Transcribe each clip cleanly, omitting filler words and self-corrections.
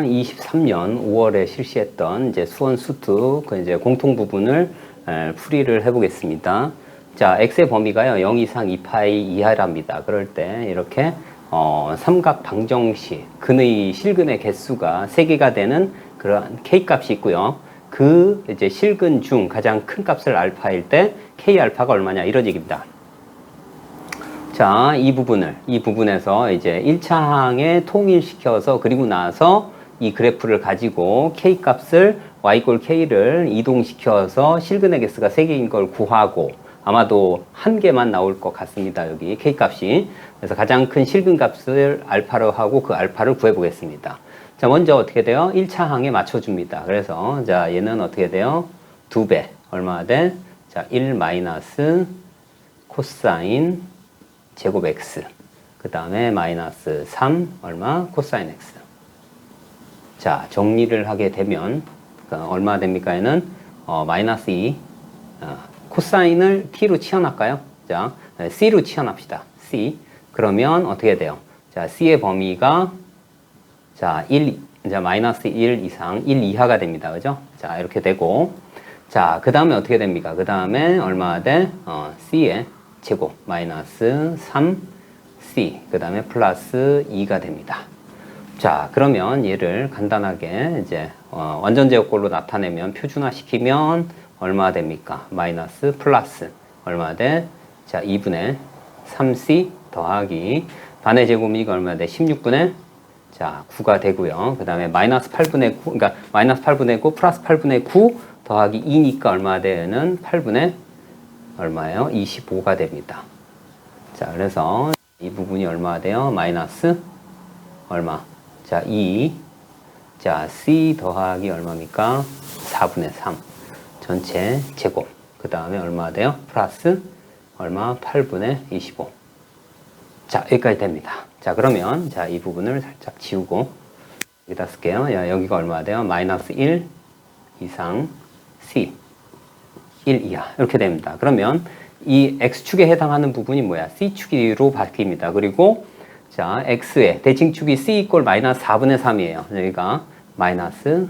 23년 5월에 실시했던 이제 수원 수투 그 이제 공통 부분을 풀이를 해보겠습니다. 자, x의 범위가요 0 이상 2파이 이하랍니다. 그럴 때 이렇게 삼각 방정식 근의 실근의 개수가 3개가 되는 그런 k 값이 있고요. 그 이제 실근 중 가장 큰 값을 알파일 때 k 알파가 얼마냐 이런 얘기입니다. 자, 이 부분에서 이제 1차 항에 통일시켜서 그리고 나서 이 그래프를 가지고 k 값을 y = k를 이동시켜서 실근의 개수가 3개인 걸 구하고 아마도 한 개만 나올 것 같습니다. 여기 k 값이. 그래서 가장 큰 실근 값을 알파로 하고 그 알파를 구해 보겠습니다. 자, 먼저 어떻게 돼요? 1차 항에 맞춰줍니다. 그래서 자, 얘는 어떻게 돼요? 2배. 얼마 돼? 자, 1 마이너스 코사인 제곱 x. 그 다음에 마이너스 3 얼마? 코사인 x. 자, 정리를 하게 되면 얼마 됩니까? 얘는 마이너스 2. 코사인을 t로 치환할까요? 자, c로 치환합시다. c. 그러면 어떻게 돼요? 자, c의 범위가 자, 1, 이제 마이너스 1 이상 1 이하가 됩니다. 그죠? 자, 이렇게 되고 자, 그 다음에 어떻게 됩니까? 그 다음에 얼마 돼? c의 제곱 마이너스 3c 그 다음에 플러스 2가 됩니다. 자, 그러면 얘를 간단하게 이제 완전 제곱꼴로 나타내면 표준화 시키면 얼마 됩니까? 마이너스 플러스 얼마 돼? 자, 2분의 3c 더하기 반의 제곱이니까 얼마 돼? 16분의 자, 9가 되고요. 그 다음에 마이너스 8분의 9, 그러니까 마이너스 8분의 9 플러스 8분의 9 더하기 2니까 얼마 되는 8분의 얼마예요? 25가 됩니다. 자, 그래서 이 부분이 얼마 돼요? 마이너스 얼마? 자, 2. 자, c 더하기 얼마입니까? 4분의 3. 전체 제곱. 그 다음에 얼마 돼요? 플러스 얼마? 8분의 25. 자, 여기까지 됩니다. 자, 그러면 자, 이 부분을 살짝 지우고 여기다 쓸게요. 야, 여기가 얼마 돼요? 마이너스 1 이상 c 1 이하 이렇게 됩니다. 그러면 이 x축에 해당하는 부분이 뭐야? c축으로 바뀝니다. 그리고 자, x의 대칭축이 c = 마이너스 4분의 3이에요. 여기가 마이너스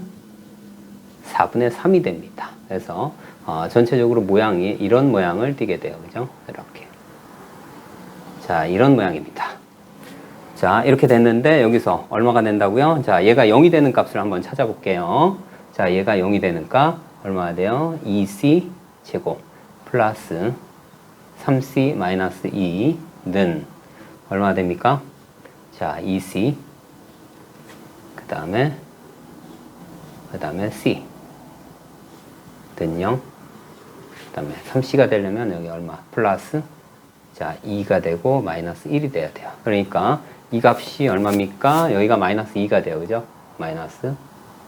4분의 3이 됩니다. 그래서 전체적으로 모양이 이런 모양을 띠게 돼요. 그죠? 이렇게. 자, 이런 모양입니다. 자, 이렇게 됐는데 여기서 얼마가 된다고요? 자, 얘가 0이 되는 값을 한번 찾아볼게요. 자, 얘가 0이 되는 값 얼마가 돼요? 2c 제곱 플러스 3c 마이너스 2는 얼마 됩니까? 자, 2c 그 다음에 c 는 0 그 다음에 3c가 되려면 여기 얼마? 플러스 자, 2가 되고 마이너스 1이 돼야 돼요. 그러니까 이 값이 얼마입니까? 여기가 마이너스 2가 돼요. 그죠? 마이너스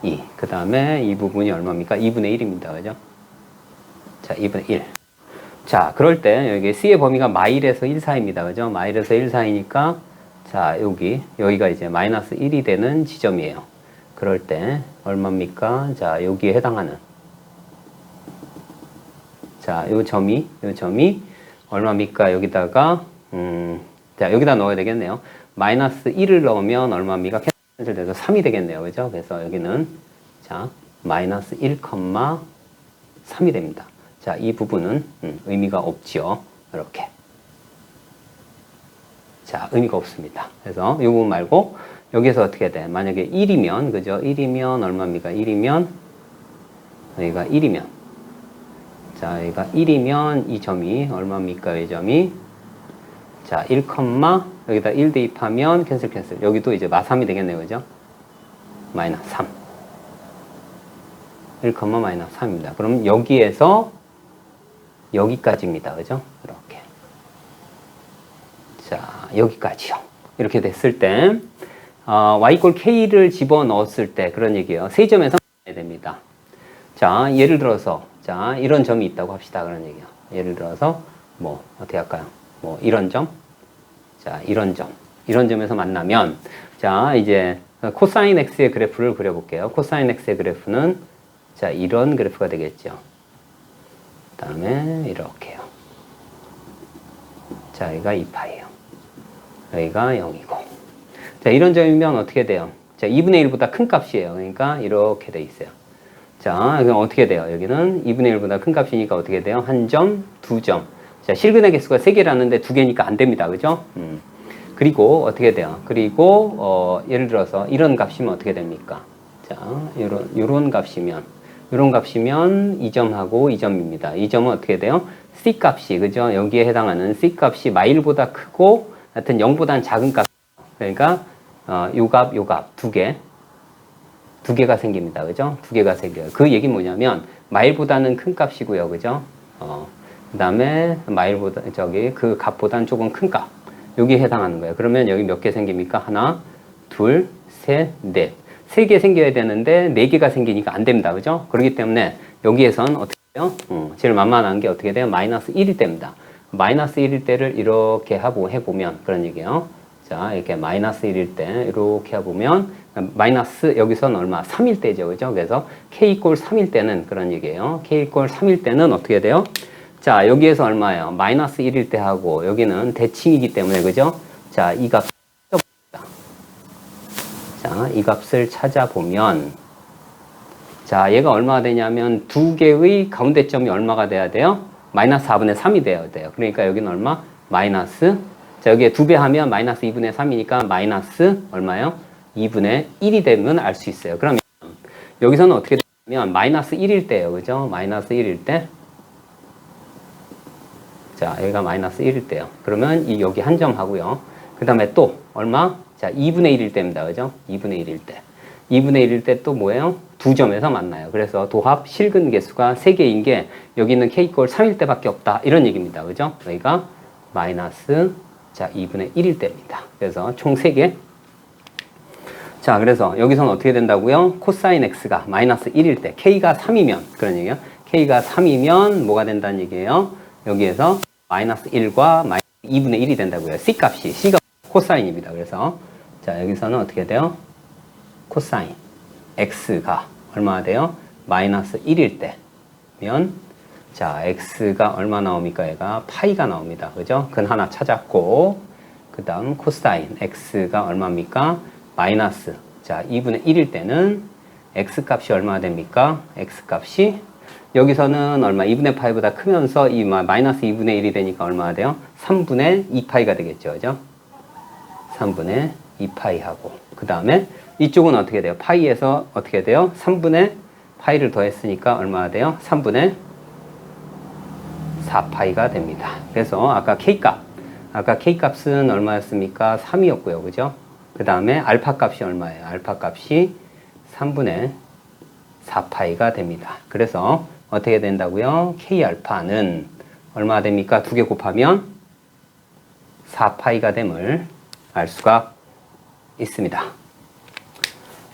2. 그 다음에 이 부분이 얼마입니까? 2분의 1입니다. 그죠? 자, 2분의 1. 자, 그럴 때 여기 c의 범위가 마일에서 1 사이입니다. 그죠? 마일에서 1 사이니까 자, 여기가 이제 마이너스 1이 되는 지점이에요. 그럴 때 얼마입니까? 자, 여기에 해당하는 자, 요 점이 얼마입니까? 여기다가 자, 여기다 넣어야 되겠네요. 마이너스 1을 넣으면 얼마입니까? 캔슬돼서 3이 되겠네요. 그죠? 그래서 여기는 자, 마이너스 1,3이 됩니다. 자, 이 부분은 의미가 없지요. 이렇게. 자, 의미가 없습니다. 그래서 이 부분 말고 여기서 어떻게 돼? 만약에 1이면 그죠? 1이면 얼마입니까? 1이면 여기가 1이면 자, 여기가 1이면 이 점이 얼마입니까? 이 점이 자, 1, 여기다 1 대입하면 캔슬. 여기도 이제 마3이 되겠네요. 그죠? 마이너스 3. 1, 마이너스 3입니다. 그럼 여기에서 여기까지입니다. 그죠? 이렇게. 자, 여기까지요. 이렇게 됐을 때, y = k를 집어 넣었을 때 그런 얘기예요. 세 점에서 해야 됩니다. 자, 예를 들어서, 자, 이런 점이 있다고 합시다. 그런 얘기예요. 예를 들어서, 뭐, 어떻게 할까요? 뭐, 이런 점. 자, 이런 점에서 만나면, 자, 이제, 코사인 x의 그래프를 그려볼게요. 코사인 x의 그래프는, 자, 이런 그래프가 되겠죠. 그 다음에, 이렇게요. 자, 여기가 2파이에요. 여기가 0이고. 자, 이런 점이면 어떻게 돼요? 자, 2분의 1보다 큰 값이에요. 그러니까 이렇게 돼 있어요. 자, 그럼 어떻게 돼요? 여기는 2분의 1보다 큰 값이니까 어떻게 돼요? 1점, 2점. 자, 실근의 개수가 3개라는데 2개니까 안 됩니다. 그죠? 그리고 어떻게 돼요? 그리고 예를 들어서 이런 값이면 어떻게 됩니까? 자, 요런 값이면 2점하고 2점입니다. 2점은 어떻게 돼요? C 값이, 그죠? 여기에 해당하는 C 값이 마일보다 크고 하여튼 0보다는 작은 값. 그러니까 요 값 두 개가 생깁니다. 그죠? 2개가 생겨요. 그 얘기는 뭐냐면 마일보다는 큰 값이고요. 그죠? 그다음에 마일보다 그 값보다는 조금 큰 값. 여기에 해당하는 거예요. 그러면 여기 몇 개 생깁니까? 하나, 둘, 셋, 넷. 3개 생겨야 되는데 4개가 생기니까 안 됩니다. 그죠? 그렇기 때문에 여기에선 어떻게 돼요? 제일 만만한 게 어떻게 돼요? 마이너스 1일 때입니다. 마이너스 1일 때를 이렇게 해보면 그런 얘기예요. 자, 이렇게 마이너스 1일 때 이렇게 해보면 마이너스 여기서는 얼마? 3일 때죠. 그죠? 그래서 k 이꼴 3일 때는 그런 얘기예요. k 이꼴 3일 때는 어떻게 돼요? 자, 여기에서 얼마예요? 마이너스 1일 때 하고 여기는 대칭이기 때문에 그죠? 자, 이 값 자, 이 값을 찾아보면 자, 얘가 얼마가 되냐면 2개의 가운데점이 얼마가 돼야 돼요? 마이너스 4분의 3이 돼야 돼요. 그러니까 여기는 얼마? 마이너스 자, 여기에 2배 하면 마이너스 2분의 3이니까 마이너스 얼마요? 2분의 1이 되면 알 수 있어요. 그러면 여기서는 어떻게 되냐면 마이너스 1일 때예요. 그죠? 마이너스 1일 때 자, 여기가 마이너스 1일 때요. 그러면 여기 한 점 하고요. 그 다음에 또 얼마? 자, 2분의 1일 때입니다. 그죠? 2분의 1일 때. 2분의 1일 때 또 뭐예요? 2점에서 만나요. 그래서 도합 실근 개수가 3개인 게 여기는 k 이꼴 3일 때밖에 없다. 이런 얘기입니다. 그죠? 여기가 마이너스 자, 2분의 1일 때입니다. 그래서 총 3개. 자, 그래서 여기서는 어떻게 된다고요? 코사인 x가 마이너스 1일 때 k가 3이면 그런 얘기예요. k가 3이면 뭐가 된다는 얘기예요? 여기에서 마이너스 1과 마이너스 2분의 1이 된다고요. C가 코사인입니다. 그래서 자, 여기서는 어떻게 돼요? 코사인 x가 얼마나 돼요? 마이너스 1일 때면 자, x가 얼마 나옵니까? 얘가 파이가 나옵니다. 그죠? 근 하나 찾았고 그 다음 코사인 x가 얼마입니까? 마이너스 자, 2분의 1일 때는 x 값이 얼마나 됩니까? x 값이 여기서는 얼마? 2분의 파이보다 크면서 이 마이너스 2분의 1이 되니까 얼마나 돼요? 3분의 2파이가 되겠죠. 그죠? 3분의 2파이하고 그 다음에 이쪽은 어떻게 돼요? 파이에서 어떻게 돼요? 3분의 파이를 더했으니까 얼마나 돼요? 3분의 4파이가 됩니다. 그래서 아까 K값은 얼마였습니까? 3이었고요. 그죠? 그 다음에 알파 값이 얼마예요? 알파 값이 3분의 4파이가 됩니다. 그래서 어떻게 된다고요? K알파는 얼마 됩니까? 2개 곱하면 4파이가 됨을 알 수가 있습니다.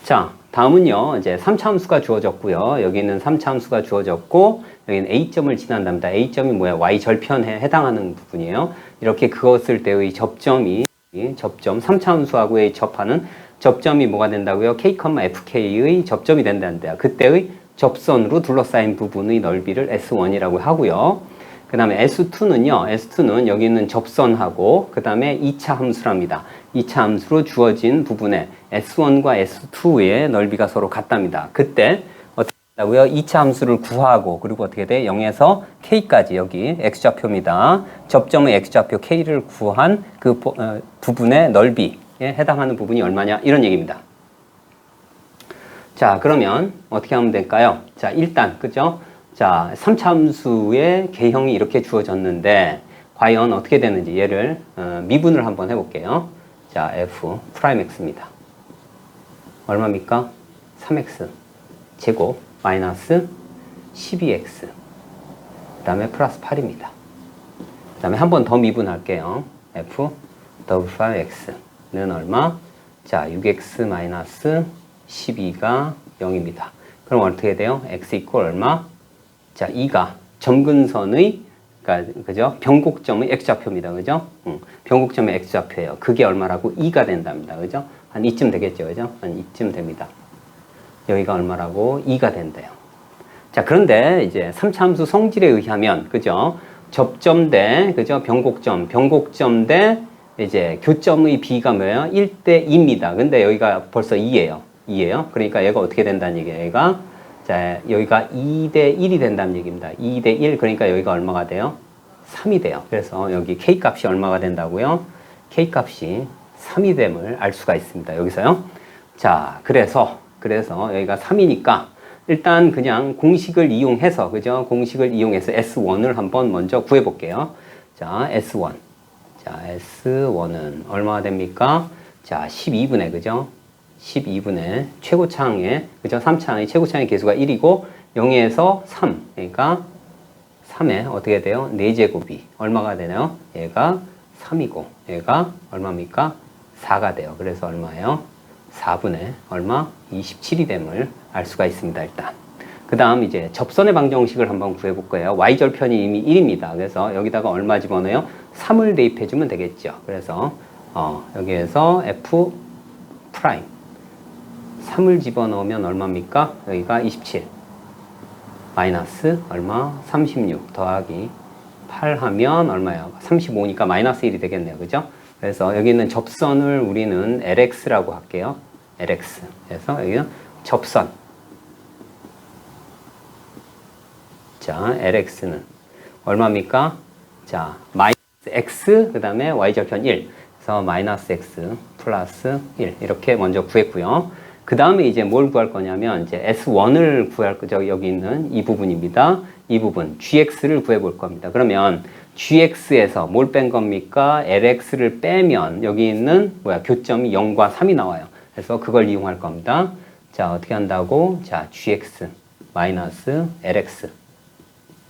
자, 다음은요. 이제 3차 함수가 주어졌고요. 여기는 3차 함수가 주어졌고 여기는 A점을 지난답니다. A점이 뭐야? Y 절편에 해당하는 부분이에요. 이렇게 그었을 때의 접점 3차 함수하고의 접하는 접점이 뭐가 된다고요? K, FK의 접점이 된다는데요. 그때의 접선으로 둘러싸인 부분의 넓이를 S1이라고 하고요. 그 다음에 S2는 여기 있는 접선하고 그 다음에 2차 함수랍니다. 2차 함수로 주어진 부분에 S1과 S2의 넓이가 서로 같답니다. 그때 어떻게 한다고요? 2차 함수를 구하고 그리고 어떻게 돼? 0에서 K까지 여기 X좌표입니다. 접점의 X좌표 K를 구한 그 부분의 넓이에 해당하는 부분이 얼마냐? 이런 얘기입니다. 자, 그러면 어떻게 하면 될까요? 자, 일단 그죠? 자, 3차 함수의 개형이 이렇게 주어졌는데 과연 어떻게 되는지 얘를 미분을 한번 해볼게요. 자, f 프라임 x입니다. 얼마입니까? 3x 제곱 마이너스 12x 그 다음에 플러스 8입니다. 그 다음에 한 번 더 미분할게요. f 더블 프라임 x는 얼마? 자, 6x 마이너스 12가 0입니다. 그럼 어떻게 돼요? x 이퀄 얼마? 자, 2가 점근선의 그러니까 그죠? 변곡점의 x좌표입니다. 그죠? 변곡점의 x좌표예요. 그게 얼마라고? 2가 된답니다. 그죠? 한 이쯤 되겠죠. 그죠? 한 이쯤 됩니다. 여기가 얼마라고? 2가 된대요. 자, 그런데 이제 3차 함수 성질에 의하면 그죠? 접점 대 그죠? 변곡점 대 이제 교점의 B가 뭐예요? 1대 2입니다. 근데 여기가 벌써 2예요. 2예요. 그러니까 얘가 어떻게 된다는 얘기예요? 얘가 자, 여기가 2대 1이 된다는 얘기입니다. 2대 1. 그러니까 여기가 얼마가 돼요? 3이 돼요. 그래서 여기 K 값이 얼마가 된다고요? K 값이 3이 됨을 알 수가 있습니다. 여기서요. 자, 그래서 여기가 3이니까 일단 그냥 공식을 이용해서, 그죠? 공식을 이용해서 S1을 한번 먼저 구해 볼게요. 자, S1. 자, S1은 얼마가 됩니까? 자, 12분의, 그죠? 12분의 최고차항의, 그죠? 3차항의 최고차항의 개수가 1이고 0에서 3. 그러니까 3에 어떻게 돼요? 4제곱이 얼마가 되나요? 얘가 3이고 얘가 얼마입니까? 4가 돼요. 그래서 얼마예요? 4분의 얼마? 27이 됨을 알 수가 있습니다. 일단. 그 다음 이제 접선의 방정식을 한번 구해볼 거예요. y절편이 이미 1입니다. 그래서 여기다가 얼마 집어넣어요? 3을 대입해주면 되겠죠. 그래서 여기에서 f 프라임 3을 집어넣으면 얼마입니까? 여기가 27 마이너스 얼마? 36 더하기 8 하면 얼마예요? 35니까 마이너스 1이 되겠네요. 그죠? 그래서 여기 있는 접선을 우리는 LX라고 할게요. LX. 그래서 여기는 접선. 자, LX는 얼마입니까? 자, 마이너스 X, 그 다음에 Y절편 1. 그래서 마이너스 X 플러스 1. 이렇게 먼저 구했고요. 그 다음에 이제 뭘 구할 거냐면, 이제 S1을 구할 거죠. 여기 있는 이 부분입니다. 이 부분, GX를 구해볼 겁니다. 그러면 GX에서 뭘 뺀 겁니까? LX를 빼면 여기 있는 교점이 0과 3이 나와요. 그래서 그걸 이용할 겁니다. 자, 어떻게 한다고? 자, GX 마이너스 LX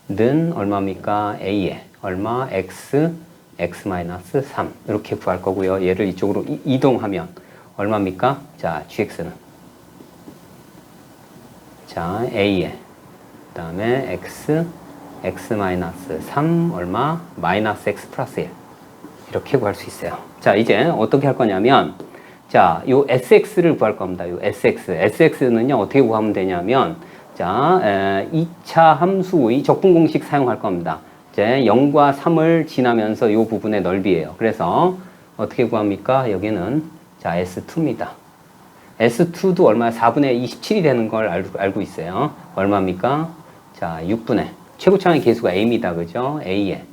는 얼마입니까? A에 얼마? X 마이너스 3 이렇게 구할 거고요. 얘를 이쪽으로 이동하면 얼마입니까? 자, GX는 자, A에 그 다음에 X 마이너스 3 얼마? 마이너스 X 플러스 1 이렇게 구할 수 있어요. 자, 이제 어떻게 할 거냐면 자, 요 SX를 구할 겁니다. 요 SX는요 어떻게 구하면 되냐면 자, 2차 함수의 적분 공식 사용할 겁니다. 이제 0과 3을 지나면서 이 부분의 넓이에요. 그래서 어떻게 구합니까? 여기는 자, S2입니다. S2도 얼마야? 4분의 27이 되는 걸 알고 있어요. 얼마입니까? 자, 6분의 최고차항의 개수가 A입니다. 그죠? A에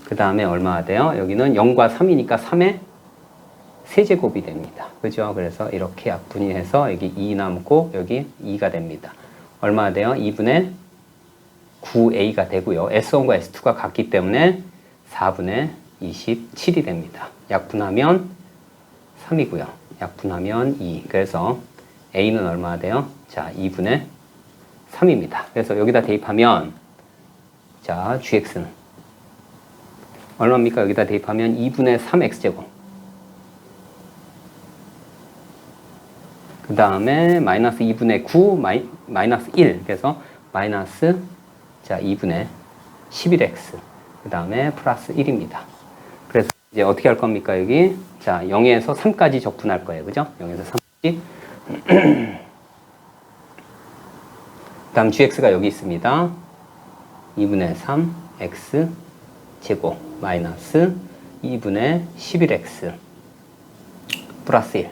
그 다음에 얼마가 돼요? 여기는 0과 3이니까 3의 세제곱이 됩니다. 그죠? 그래서 이렇게 약분해서 여기 2 남고 여기 2가 됩니다. 얼마가 돼요? 2분의 9a가 되고요. S1과 S2가 같기 때문에 4분의 27이 됩니다. 약분하면 3이고요. 약분하면 2. 그래서 a는 얼마가 돼요? 자, 2분의 3입니다. 그래서 여기다 대입하면 자, gx는 얼마입니까? 여기다 대입하면 2분의 3x제곱 그 다음에 마이너스 2분의 9 마이너스 1 그래서 마이너스 자 2분의 11x 그 다음에 플러스 1입니다. 그래서 이제 어떻게 할 겁니까? 여기 자 0에서 3까지 적분할 거예요. 그죠? 0에서 3까지 그 다음 gx가 여기 있습니다. 2분의 3 x 제곱 마이너스 2분의 11x 플러스 1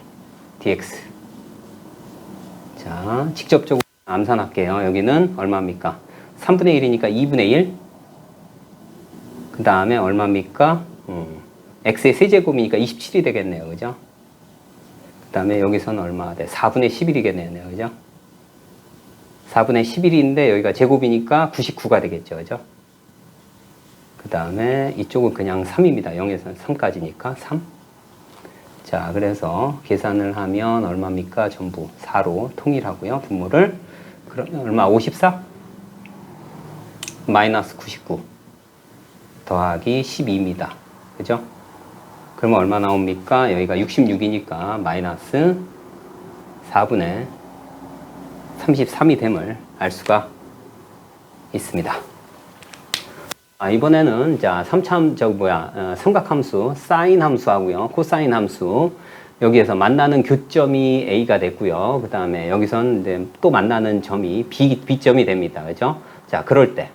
dx 자, 직접적으로 암산할게요. 여기는 얼마입니까? 3분의 1이니까 2분의 1. 그 다음에 얼마입니까? x의 세제곱이니까 27이 되겠네요. 그죠? 그 다음에 여기서는 얼마가 돼? 4분의 11이겠네요. 그죠? 4분의 11인데 여기가 제곱이니까 99가 되겠죠. 그죠? 그 다음에 이쪽은 그냥 3입니다. 0에서 3까지니까 3. 자, 그래서 계산을 하면 얼마입니까? 전부 4로 통일하고요. 분모를. 그러면 얼마? 54? 마이너스 99 더하기 12입니다. 그죠? 그러면 얼마 나옵니까? 여기가 66이니까 마이너스 4분의 33이 됨을 알 수가 있습니다. 이번에는 자, 삼각함수 사인 함수하고요. 코사인 함수 여기에서 만나는 교점이 A가 됐고요. 그 다음에 여기선 이제 또 만나는 점이 B점이 됩니다. 그죠? 자, 그럴 때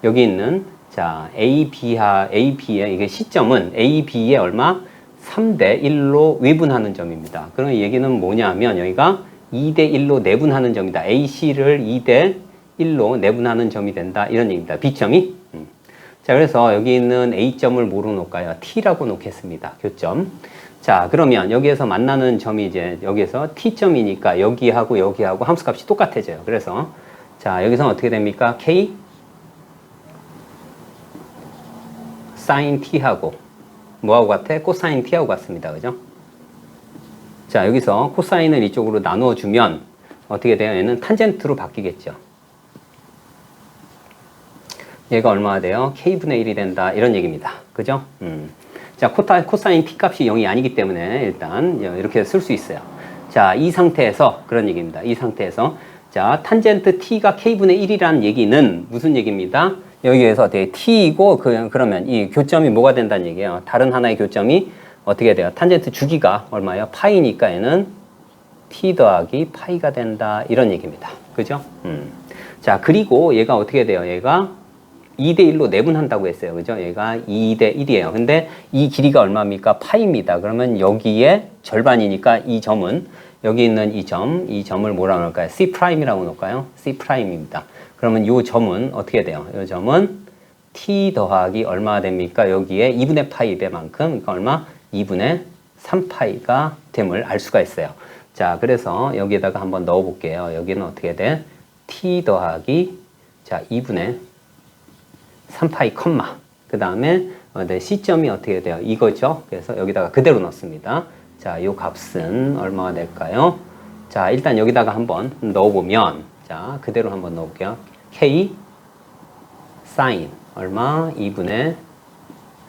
여기 있는 자, AB의 이게 시점은 AB의 얼마? 3대 1로 외분하는 점입니다. 그럼 이 얘기는 뭐냐면 여기가 2대 1로 내분하는 점이다. AC를 2대 1로 내분하는 점이 된다. 이런 얘기입니다. B점이. 자, 그래서 여기 있는 A점을 뭐로 놓을까요? T라고 놓겠습니다. 교점. 자, 그러면 여기에서 만나는 점이 이제 여기에서 T점이니까 여기하고 여기하고 함수값이 똑같아져요. 그래서 자, 여기서 어떻게 됩니까? K sin T하고 뭐하고 같아? 코사인 T하고 같습니다. 그죠? 자, 여기서 코사인을 이쪽으로 나누어주면 어떻게 돼요? 얘는 탄젠트로 바뀌겠죠. 얘가 얼마가 돼요? K분의 1이 된다. 이런 얘기입니다. 그죠? 자, 코사인 T 값이 0이 아니기 때문에 일단 이렇게 쓸 수 있어요. 자, 이 상태에서 그런 얘기입니다. 이 상태에서 자, 탄젠트 T가 K분의 1이라는 얘기는 무슨 얘기입니다? 여기에서 되게 T이고 그러면 이 교점이 뭐가 된다는 얘기예요. 다른 하나의 교점이 어떻게 돼요? 탄젠트 주기가 얼마예요? 파이니까 얘는 T 더하기 파이가 된다. 이런 얘기입니다. 그죠? 자, 그리고 얘가 어떻게 돼요? 얘가 2대 1로 내분한다고 했어요. 그죠? 얘가 2대 1이에요. 근데 이 길이가 얼마입니까? 파이입니다. 그러면 여기에 절반이니까 이 점은 여기 있는 이 점을 뭐라고 할까요? C'이라고 놓을까요? C'입니다. 그러면 이 점은 어떻게 돼요? 이 점은 T 더하기 얼마가 됩니까? 여기에 2분의 파이 배만큼, 그러니까 얼마? 2분의 3파이가 됨을 알 수가 있어요. 자, 그래서 여기에다가 한번 넣어 볼게요. 여기는 어떻게 돼? T 더하기, 자, 2분의 3파이 컴마. 그 다음에 C점이 어떻게 돼요? 이거죠. 그래서 여기다가 그대로 넣습니다. 자, 요 값은 얼마가 될까요? 자, 일단 여기다가 한번 넣어보면, 자, 그대로 한번 넣어볼게요. K sin 얼마? 2분의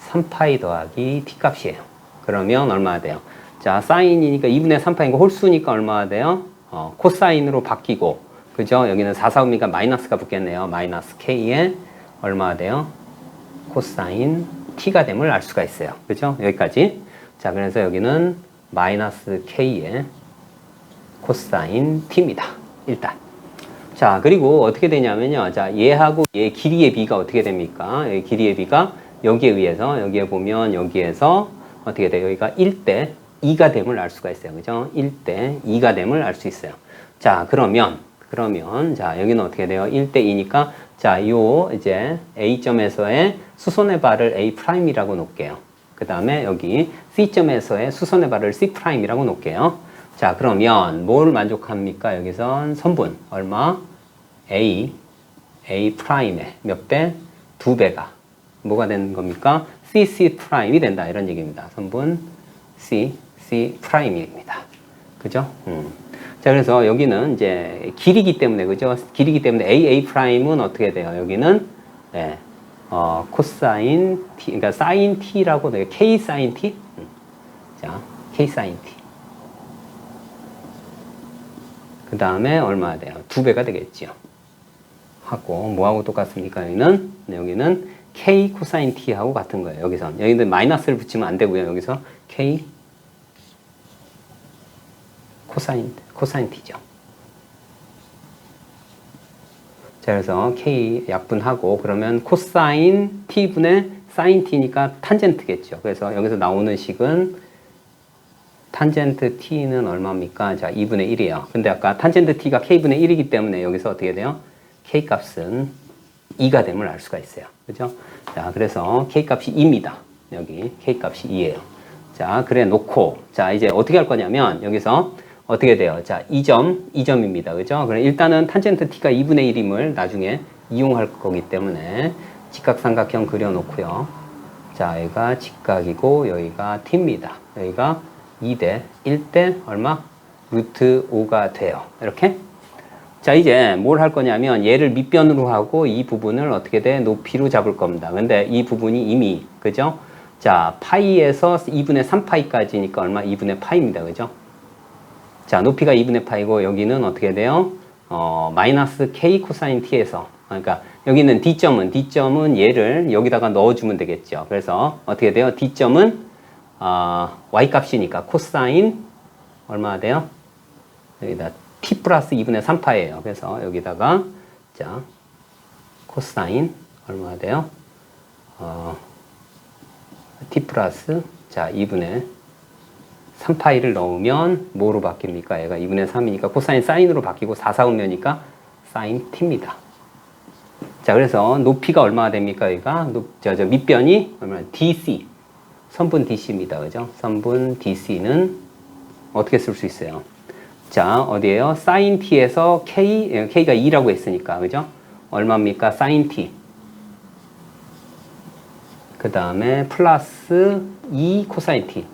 3파이 더하기 T 값이에요. 그러면 얼마가 돼요? 자, 사인이니까 2분의 3파이니까 홀수니까 얼마가 돼요? 코사인으로 바뀌고, 그죠? 여기는 4, 4, 5이니까 마이너스가 붙겠네요. 마이너스 K에 얼마가 돼요? 코사인 T가 됨을 알 수가 있어요. 그죠? 여기까지. 자, 그래서 여기는 마이너스 K에 코사인 T입니다. 일단. 자, 그리고 어떻게 되냐면요. 자, 얘하고 얘 길이의 비가 어떻게 됩니까? 여기 길이의 비가 여기에 의해서, 여기에 보면 여기에서 어떻게 돼요? 여기가 1대 2가 됨을 알 수가 있어요. 그죠? 1대 2가 됨을 알 수 있어요. 자, 그러면, 자, 여기는 어떻게 돼요? 1대 2니까, 자, 요, 이제, A점에서의 수선의 발을 A'이라고 놓을게요. 그 다음에 여기 C점에서의 수선의 발을 C'이라고 놓을게요. 자, 그러면 뭘 만족합니까? 여기선 선분, 얼마? A'의 몇 배? 2배가. 뭐가 되는 겁니까? C'C'이 된다. 이런 얘기입니다. 선분 C'C'입니다. 그죠? 자, 그래서 여기는 이제 길이기 때문에, 그죠? 길이기 때문에 A'은 어떻게 돼요? 여기는, 네, 코사인 T, 그러니까 사인 T라고 돼요. K 사인 T? 자, K 사인 T. 그 다음에 얼마가 돼요? 2배가 되겠죠. 하고, 뭐하고 똑같습니까? 여기는 K 코사인 T하고 같은 거예요. 여기선. 여기는 마이너스를 붙이면 안 되고요. 여기서 K 코사인 T죠. 자, 그래서 K 약분하고, 그러면 코사인 T분의 사인 T니까 탄젠트겠죠. 그래서 여기서 나오는 식은 탄젠트 T는 얼마입니까? 자, 2분의 1이에요. 근데 아까 탄젠트 T가 K분의 1이기 때문에 여기서 어떻게 돼요? K 값은 2가 됨을 알 수가 있어요. 그죠? 자, 그래서 K 값이 2입니다. 여기 K 값이 2예요. 자, 그래 놓고, 자, 이제 어떻게 할 거냐면, 여기서 어떻게 돼요? 자, 2점입니다. 그죠? 그럼 일단은 탄젠트 T가 2분의 1임을 나중에 이용할 거기 때문에 직각삼각형 그려놓고요. 자, 여기가 직각이고, 여기가 T입니다. 여기가 2대 1대 얼마? 루트 5가 돼요. 이렇게. 자, 이제 뭘 할 거냐면 얘를 밑변으로 하고 이 부분을 어떻게 돼? 높이로 잡을 겁니다. 근데 이 부분이 이미, 그죠? 자, 파이에서 2분의 3파이까지니까 얼마? 2분의 파이입니다. 그죠? 자, 높이가 2분의 파이고 여기는 어떻게 돼요? 마이너스 K 코사인 T에서, 그러니까 여기는 D점은 얘를 여기다가 넣어주면 되겠죠. 그래서 어떻게 돼요? D점은 Y 값이니까 코사인 얼마나 돼요? 여기다 T 플러스 2분의 3파예요. 그래서 여기다가 자 코사인 얼마나 돼요? t 플러스 자 2분의 3파이를 넣으면 뭐로 바뀝니까? 얘가 2분의 3이니까 코사인 사인으로 바뀌고 4, 4분면이니까 사인 t입니다. 자, 그래서 높이가 얼마가 됩니까? 여기가 밑변이 얼마나 dc 선분 dc입니다. 그죠? 선분 dc는 어떻게 쓸 수 있어요? 자, 어디에요? 사인 t에서 k가 2라고 했으니까 그죠? 얼마입니까? 사인 t 그 다음에 플러스 2 코사인 t.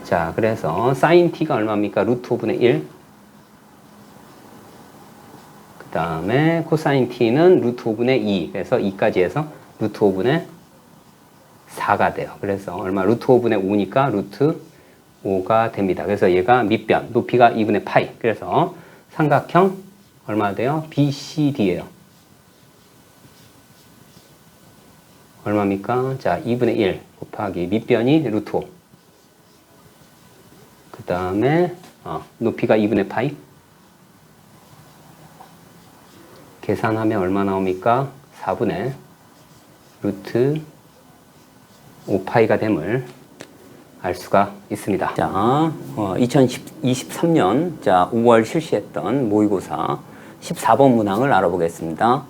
자, 그래서 사인 t가 얼마입니까? 루트 5분의 1. 그 다음에 코사인 t는 루트 5분의 2. 그래서 2까지 해서 루트 5분의 4가 돼요. 그래서 얼마? 루트 5분의 5니까 루트 5가 됩니다. 그래서 얘가 밑변, 높이가 2분의 파이. 그래서 삼각형 얼마 돼요? BCD예요. 얼마입니까? 자, 2분의 1 곱하기 밑변이 루트 5. 그 다음에 높이가 2분의 파이. 계산하면 얼마 나옵니까? 4분의 루트 5파이가 됨을 알 수가 있습니다. 자, 2023년 자 5월 실시했던 모의고사 14번 문항을 알아보겠습니다.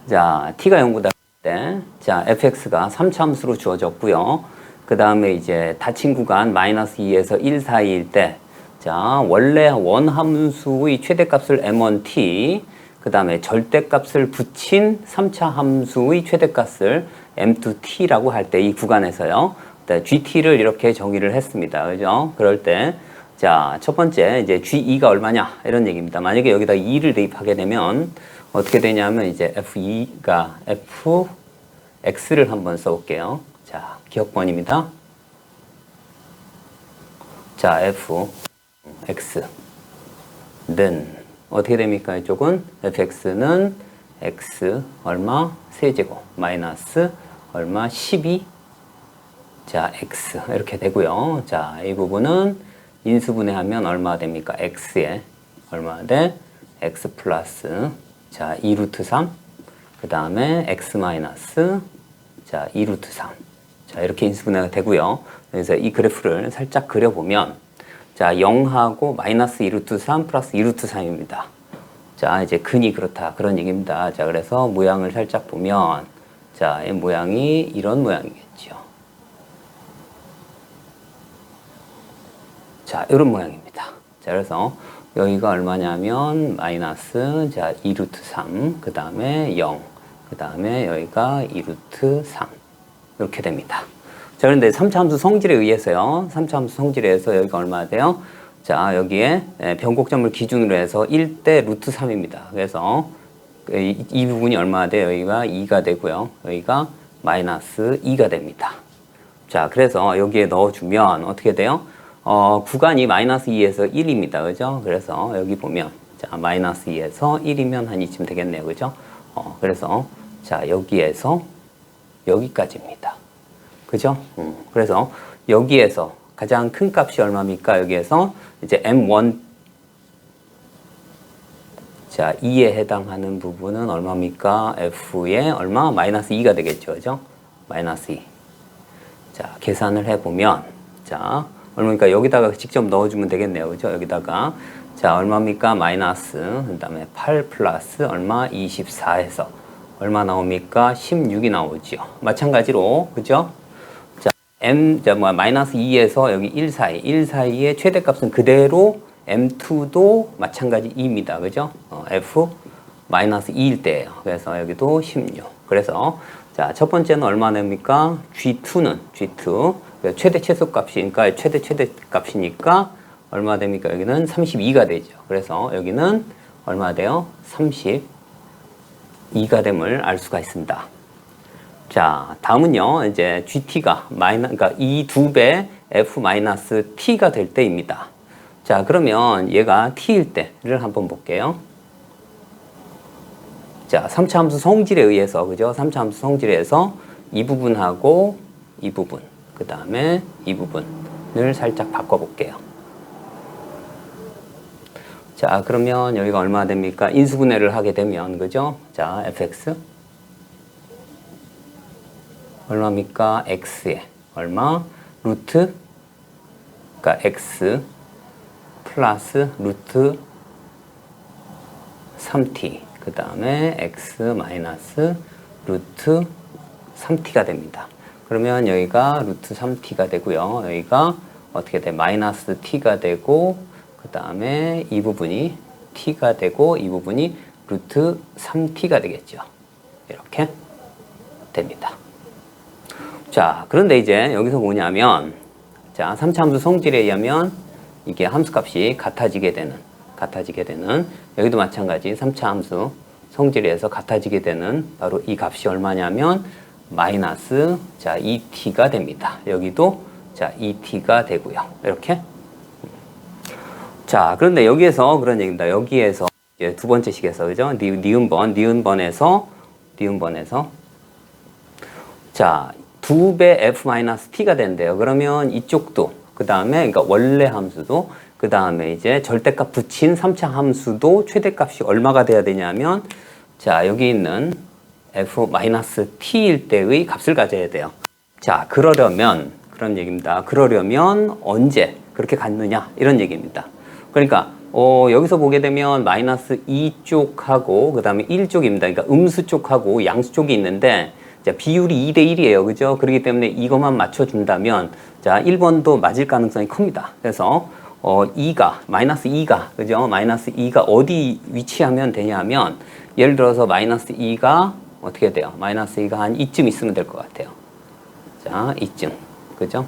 자, t가 0보다 때, 자, fx가 3차함수로 주어졌고요. 그 다음에 이제 닫힌 구간 마이너스 2에서 1 사이일 때, 자, 원래 원함수의 최대값을 m1t, 그 다음에 절대값을 붙인 3차 함수의 최대값을 m2t라고 할 때 이 구간에서요. gt를 이렇게 정의를 했습니다. 그죠? 그럴 때, 자, 첫 번째, 이제 g2가 얼마냐? 이런 얘기입니다. 만약에 여기다 2를 대입하게 되면 어떻게 되냐면 이제 f2가 fx를 한번 써볼게요. 자, 기억번입니다. 자, fx는 어떻게 됩니까? 이쪽은 fx는 x 얼마 세제곱 마이너스 얼마 12 자, x 이렇게 되고요. 자, 이 부분은 인수분해하면 얼마 됩니까? x에 얼마 돼? x 플러스 자, 2루트 3 그 다음에 x 마이너스 자, 2루트 3 자, 이렇게 인수분해가 되고요. 그래서 이 그래프를 살짝 그려보면 자, 0하고 마이너스 2루트 3 플러스 2루트 3입니다. 자, 이제 근이 그렇다 그런 얘기입니다. 자, 그래서 모양을 살짝 보면 자, 이 모양이 이런 모양이겠죠. 자, 이런 모양입니다. 자, 그래서 여기가 얼마냐면 마이너스 자 2루트 3 그 다음에 0 그 다음에 여기가 2루트 3 이렇게 됩니다. 자, 그런데 3차 함수 성질에 의해서요. 3차 함수 성질에 의해서 여기가 얼마 돼요? 자, 여기에 변곡점을 기준으로 해서 1대 루트 3입니다. 그래서 이 부분이 얼마 돼요? 여기가 2가 되고요. 여기가 마이너스 2가 됩니다. 자, 그래서 여기에 넣어주면 어떻게 돼요? 구간이 마이너스 2에서 1입니다. 그죠? 그래서 여기 보면 자, 마이너스 2에서 1이면 한 이쯤 되겠네요. 그죠? 그래서 자, 여기에서 여기까지입니다. 그죠? 그래서 여기에서 가장 큰 값이 얼마입니까? 여기에서 이제 m1 자, 2에 해당하는 부분은 얼마입니까? f의 얼마? 마이너스 2가 되겠죠. 그죠? 마이너스 2. 자, 계산을 해보면 자, 얼마니까 여기다가 직접 넣어주면 되겠네요. 그죠? 여기다가 자, 얼마입니까? 마이너스 그 다음에 8 플러스 얼마? 24에서 얼마 나옵니까? 16이 나오죠. 마찬가지로 그죠? 자, 마이너스 2에서 여기 1 사이의 최대값은 그대로 m2도 마찬가지 2입니다. 그죠? f 마이너스 2일 때예요. 그래서 여기도 16. 그래서 자, 첫 번째는 얼마 냅니까? G2는 G2 최대 최소값이니까 최대 값이니까 얼마 됩니까? 여기는 32가 되죠. 그래서 여기는 얼마 돼요? 32가 됨을 알 수가 있습니다. 자, 다음은요. 이제 GT가 그러니까 이 두 배 F 마이너스 T가 될 때입니다. 자, 그러면 얘가 T일 때를 한번 볼게요. 자, 3차 함수 성질에 의해서, 그죠? 3차 함수 성질에 의해서 이 부분하고 이 부분, 그 다음에 이 부분을 살짝 바꿔볼게요. 자, 그러면 여기가 얼마 됩니까? 인수분해를 하게 되면, 그죠? 자, fx. 얼마입니까? x에. 얼마? 루트, 그러니까 x 플러스 루트 3t. 그 다음에 x 마이너스 루트 3t가 됩니다. 그러면 여기가 루트 3t가 되고요. 여기가 어떻게 돼? 마이너스 t가 되고, 그 다음에 이 부분이 t가 되고, 이 부분이 루트 3t가 되겠죠. 이렇게 됩니다. 자, 그런데 이제 여기서 뭐냐면, 자, 3차 함수 성질에 의하면 이게 함수값이 같아지게 되는, 여기도 마찬가지 3차 함수 성질에 의해서 같아지게 되는 바로 이 값이 얼마냐면 마이너스, 자, 2t가 됩니다. 여기도 자, 2t가 되고요. 이렇게. 자, 그런데 여기에서 그런 얘기입니다. 여기에서 이제 두 번째 식에서, 그죠? 니은번에서 자, 2배 f-t가 된대요. 그러면 이쪽도, 그 다음에, 그러니까 원래 함수도, 그 다음에 이제 절대값 붙인 3차 함수도 최대값이 얼마가 돼야 되냐면, 자, 여기 있는 f-t일 때의 값을 가져야 돼요. 자, 그러려면, 그런 얘기입니다. 그러려면 언제 그렇게 갖느냐? 이런 얘기입니다. 그러니까, 여기서 보게 되면 마이너스 2쪽하고, 그 다음에 1쪽입니다. 그러니까 음수 쪽하고 양수 쪽이 있는데, 자, 비율이 2대 1이에요. 그죠? 그렇기 때문에 이것만 맞춰준다면, 자, 1번도 맞을 가능성이 큽니다. 그래서, 마이너스 2가, 그죠? 마이너스 2가 어디 위치하면 되냐면, 예를 들어서 마이너스 2가 어떻게 돼요? 마이너스 2가 한 이쯤 있으면 될 것 같아요. 자, 이쯤. 그죠?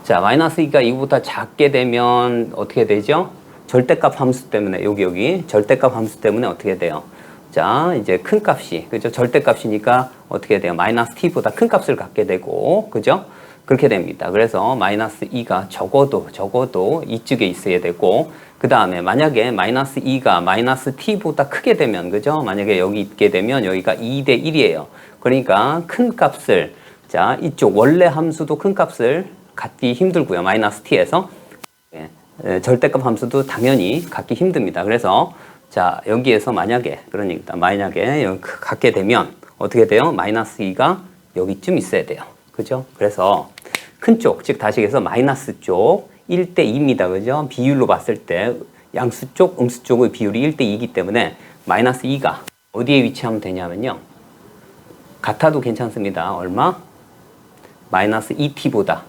자, 마이너스 2가 이거보다 작게 되면 어떻게 되죠? 절대값 함수 때문에, 여기, 절대값 함수 때문에 어떻게 돼요? 자, 이제 큰 값이, 그죠? 절대값이니까 어떻게 돼요? 마이너스 t보다 큰 값을 갖게 되고, 그죠? 그렇게 됩니다. 그래서 마이너스 2가 적어도 이쪽에 있어야 되고, 그 다음에 만약에 마이너스 2가 마이너스 t보다 크게 되면, 그죠? 만약에 여기 있게 되면 여기가 2대 1이에요. 그러니까 큰 값을, 자, 이쪽 원래 함수도 큰 값을 갖기 힘들고요. 마이너스 t에서. 절대값 함수도 당연히 갖기 힘듭니다. 그래서 자, 여기에서 만약에, 그런 얘기입니다. 만약에 여기 갖게 되면 어떻게 돼요? 마이너스 2가 여기쯤 있어야 돼요. 그죠? 그래서 큰 쪽, 즉 다시해서 마이너스 쪽 1대 2입니다. 그죠? 비율로 봤을 때 양수 쪽, 음수 쪽의 비율이 1대 2이기 때문에 마이너스 2가 어디에 위치하면 되냐면요. 같아도 괜찮습니다. 얼마? 마이너스 2t보다.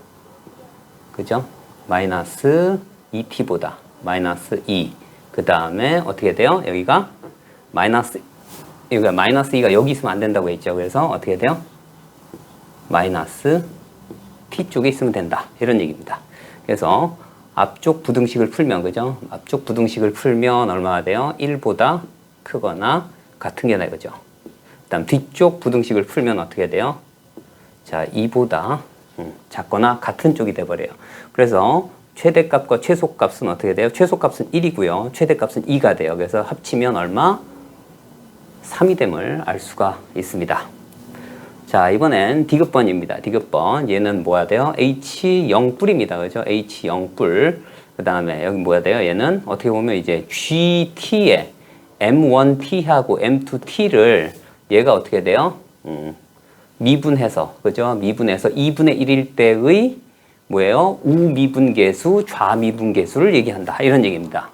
그죠? 마이너스 2t보다. 마이너스 2. 그 다음에 어떻게 돼요? 여기가 마이너스 2가 여기 있으면 안 된다고 했죠. 그래서 어떻게 돼요? 마이너스 t 쪽에 있으면 된다. 이런 얘기입니다. 그래서 앞쪽 부등식을 풀면, 그죠? 앞쪽 부등식을 풀면 얼마가 돼요? 1보다 크거나 같은 게 나요. 그죠? 그 다음 뒤쪽 부등식을 풀면 어떻게 돼요? 자, 2보다 작거나 같은 쪽이 돼버려요. 그래서 최대값과 최소값은 어떻게 돼요? 최소값은 1이고요. 최대값은 2가 돼요. 그래서 합치면 얼마? 3이 됨을 알 수가 있습니다. 자, 이번엔 디귿번입니다. 디귿번. 얘는 뭐야 돼요? H0뿔입니다. 그죠? H0뿔. 그 다음에 여기 뭐야 돼요? 얘는 어떻게 보면 이제 GT에 M1T하고 M2T를 얘가 어떻게 돼요? 미분해서, 그죠? 미분해서 2분의 1일 때의 뭐예요? 우미분계수, 좌미분계수를 얘기한다. 이런 얘기입니다.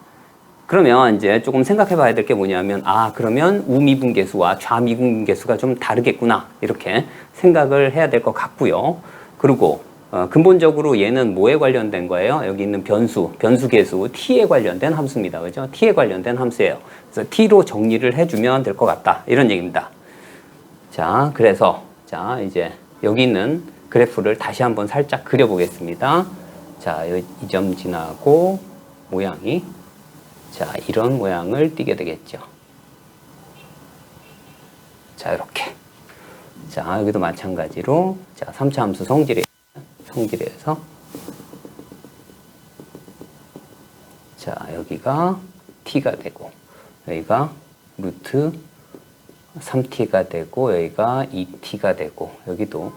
그러면 이제 조금 생각해 봐야 될 게 뭐냐면, 그러면 우미분계수와 좌미분계수가 좀 다르겠구나. 이렇게 생각을 해야 될 것 같고요. 그리고, 근본적으로 얘는 뭐에 관련된 거예요? 여기 있는 변수계수, t에 관련된 함수입니다. 그죠? t에 관련된 함수예요. 그래서 t로 정리를 해주면 될 것 같다. 이런 얘기입니다. 자, 그래서, 자, 이제 여기 있는 그래프를 다시 한번 살짝 그려보겠습니다. 자, 이 점 지나고 모양이 자, 이런 모양을 띠게 되겠죠. 자, 이렇게. 자, 여기도 마찬가지로 자, 3차 함수 성질에서 자, 여기가 t가 되고 여기가 루트 3t가 되고 여기가 2t가 되고 여기도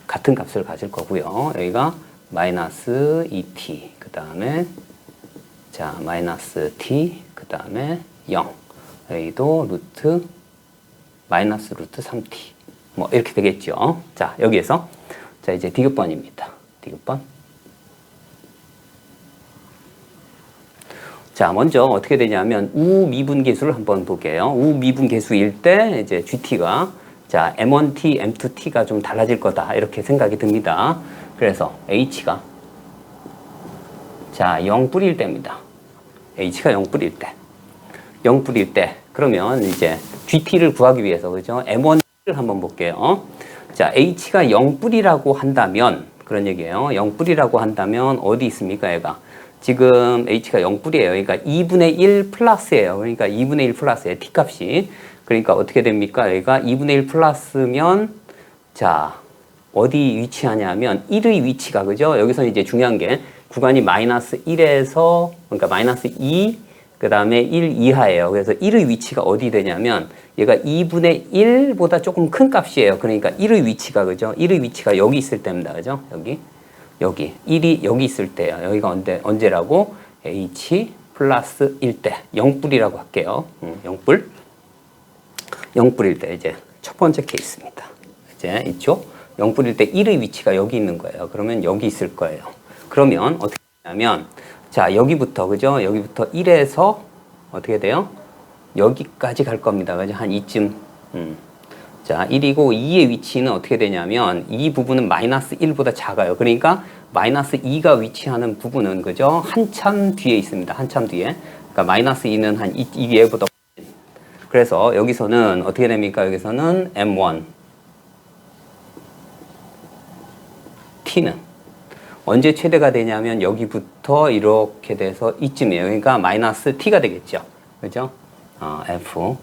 같은 값을 가질 거고요. 여기가 마이너스 2t, 그 다음에 자 마이너스 t, 그 다음에 0, 여기도 루트 마이너스 루트 3t 뭐 이렇게 되겠죠. 자 여기에서 자 이제 디귿번입니다. 디귿번. 자 먼저 어떻게 되냐면 우미분계수를 한번 볼게요. 우미분계수일 때 이제 GT가 자 M1t, M2t가 좀 달라질 거다 이렇게 생각이 듭니다. 그래서 H가 자 0뿌릴 때입니다. H가 0뿌릴 때 0뿌릴 때 그러면 이제 GT를 구하기 위해서 그죠? M1를 한번 볼게요. 자 H가 0뿌리라고 한다면 그런 얘기예요. 0뿌리라고 한다면 어디 있습니까 얘가? 지금 H가 0뿌리예요. 그러니까 2분의 1 플러스예요. 그러니까 2분의 1 플러스예요. T값이. 그러니까 어떻게 됩니까? 여기가 2분의 1 플러스면 자 어디 위치하냐면 1의 위치가 그죠? 여기서 이제 중요한 게 구간이 마이너스 1에서 그러니까 마이너스 2 그 다음에 1 이하예요. 그래서 1의 위치가 어디 되냐면 얘가 2분의 1보다 조금 큰 값이에요. 그러니까 1의 위치가 그죠? 1의 위치가 여기 있을 때입니다. 그죠? 여기 1이 여기 있을 때요. 여기가 언제라고? H 플러스 1 때 0뿔이라고 할게요. 0뿔. 0뿔일 때 이제 첫 번째 케이스입니다. 이제 이쪽 0뿔일 때 1의 위치가 여기 있는 거예요. 그러면 여기 있을 거예요. 그러면 어떻게 하냐면 자 여기부터 그죠? 여기부터 1에서 어떻게 돼요? 여기까지 갈 겁니다. 그죠? 한 이쯤. 자 1이고 2의 위치는 어떻게 되냐면 이 부분은 마이너스 1보다 작아요. 그러니까 마이너스 2가 위치하는 부분은 그죠? 한참 뒤에 있습니다. 한참 뒤에. 그러니까 마이너스 2는 한 이 얘보다 그래서 여기서는 어떻게 됩니까? 여기서는 M1 T는 언제 최대가 되냐면 여기부터 이렇게 돼서 이쯤이에요. 그러니까 마이너스 T가 되겠죠. 그죠? F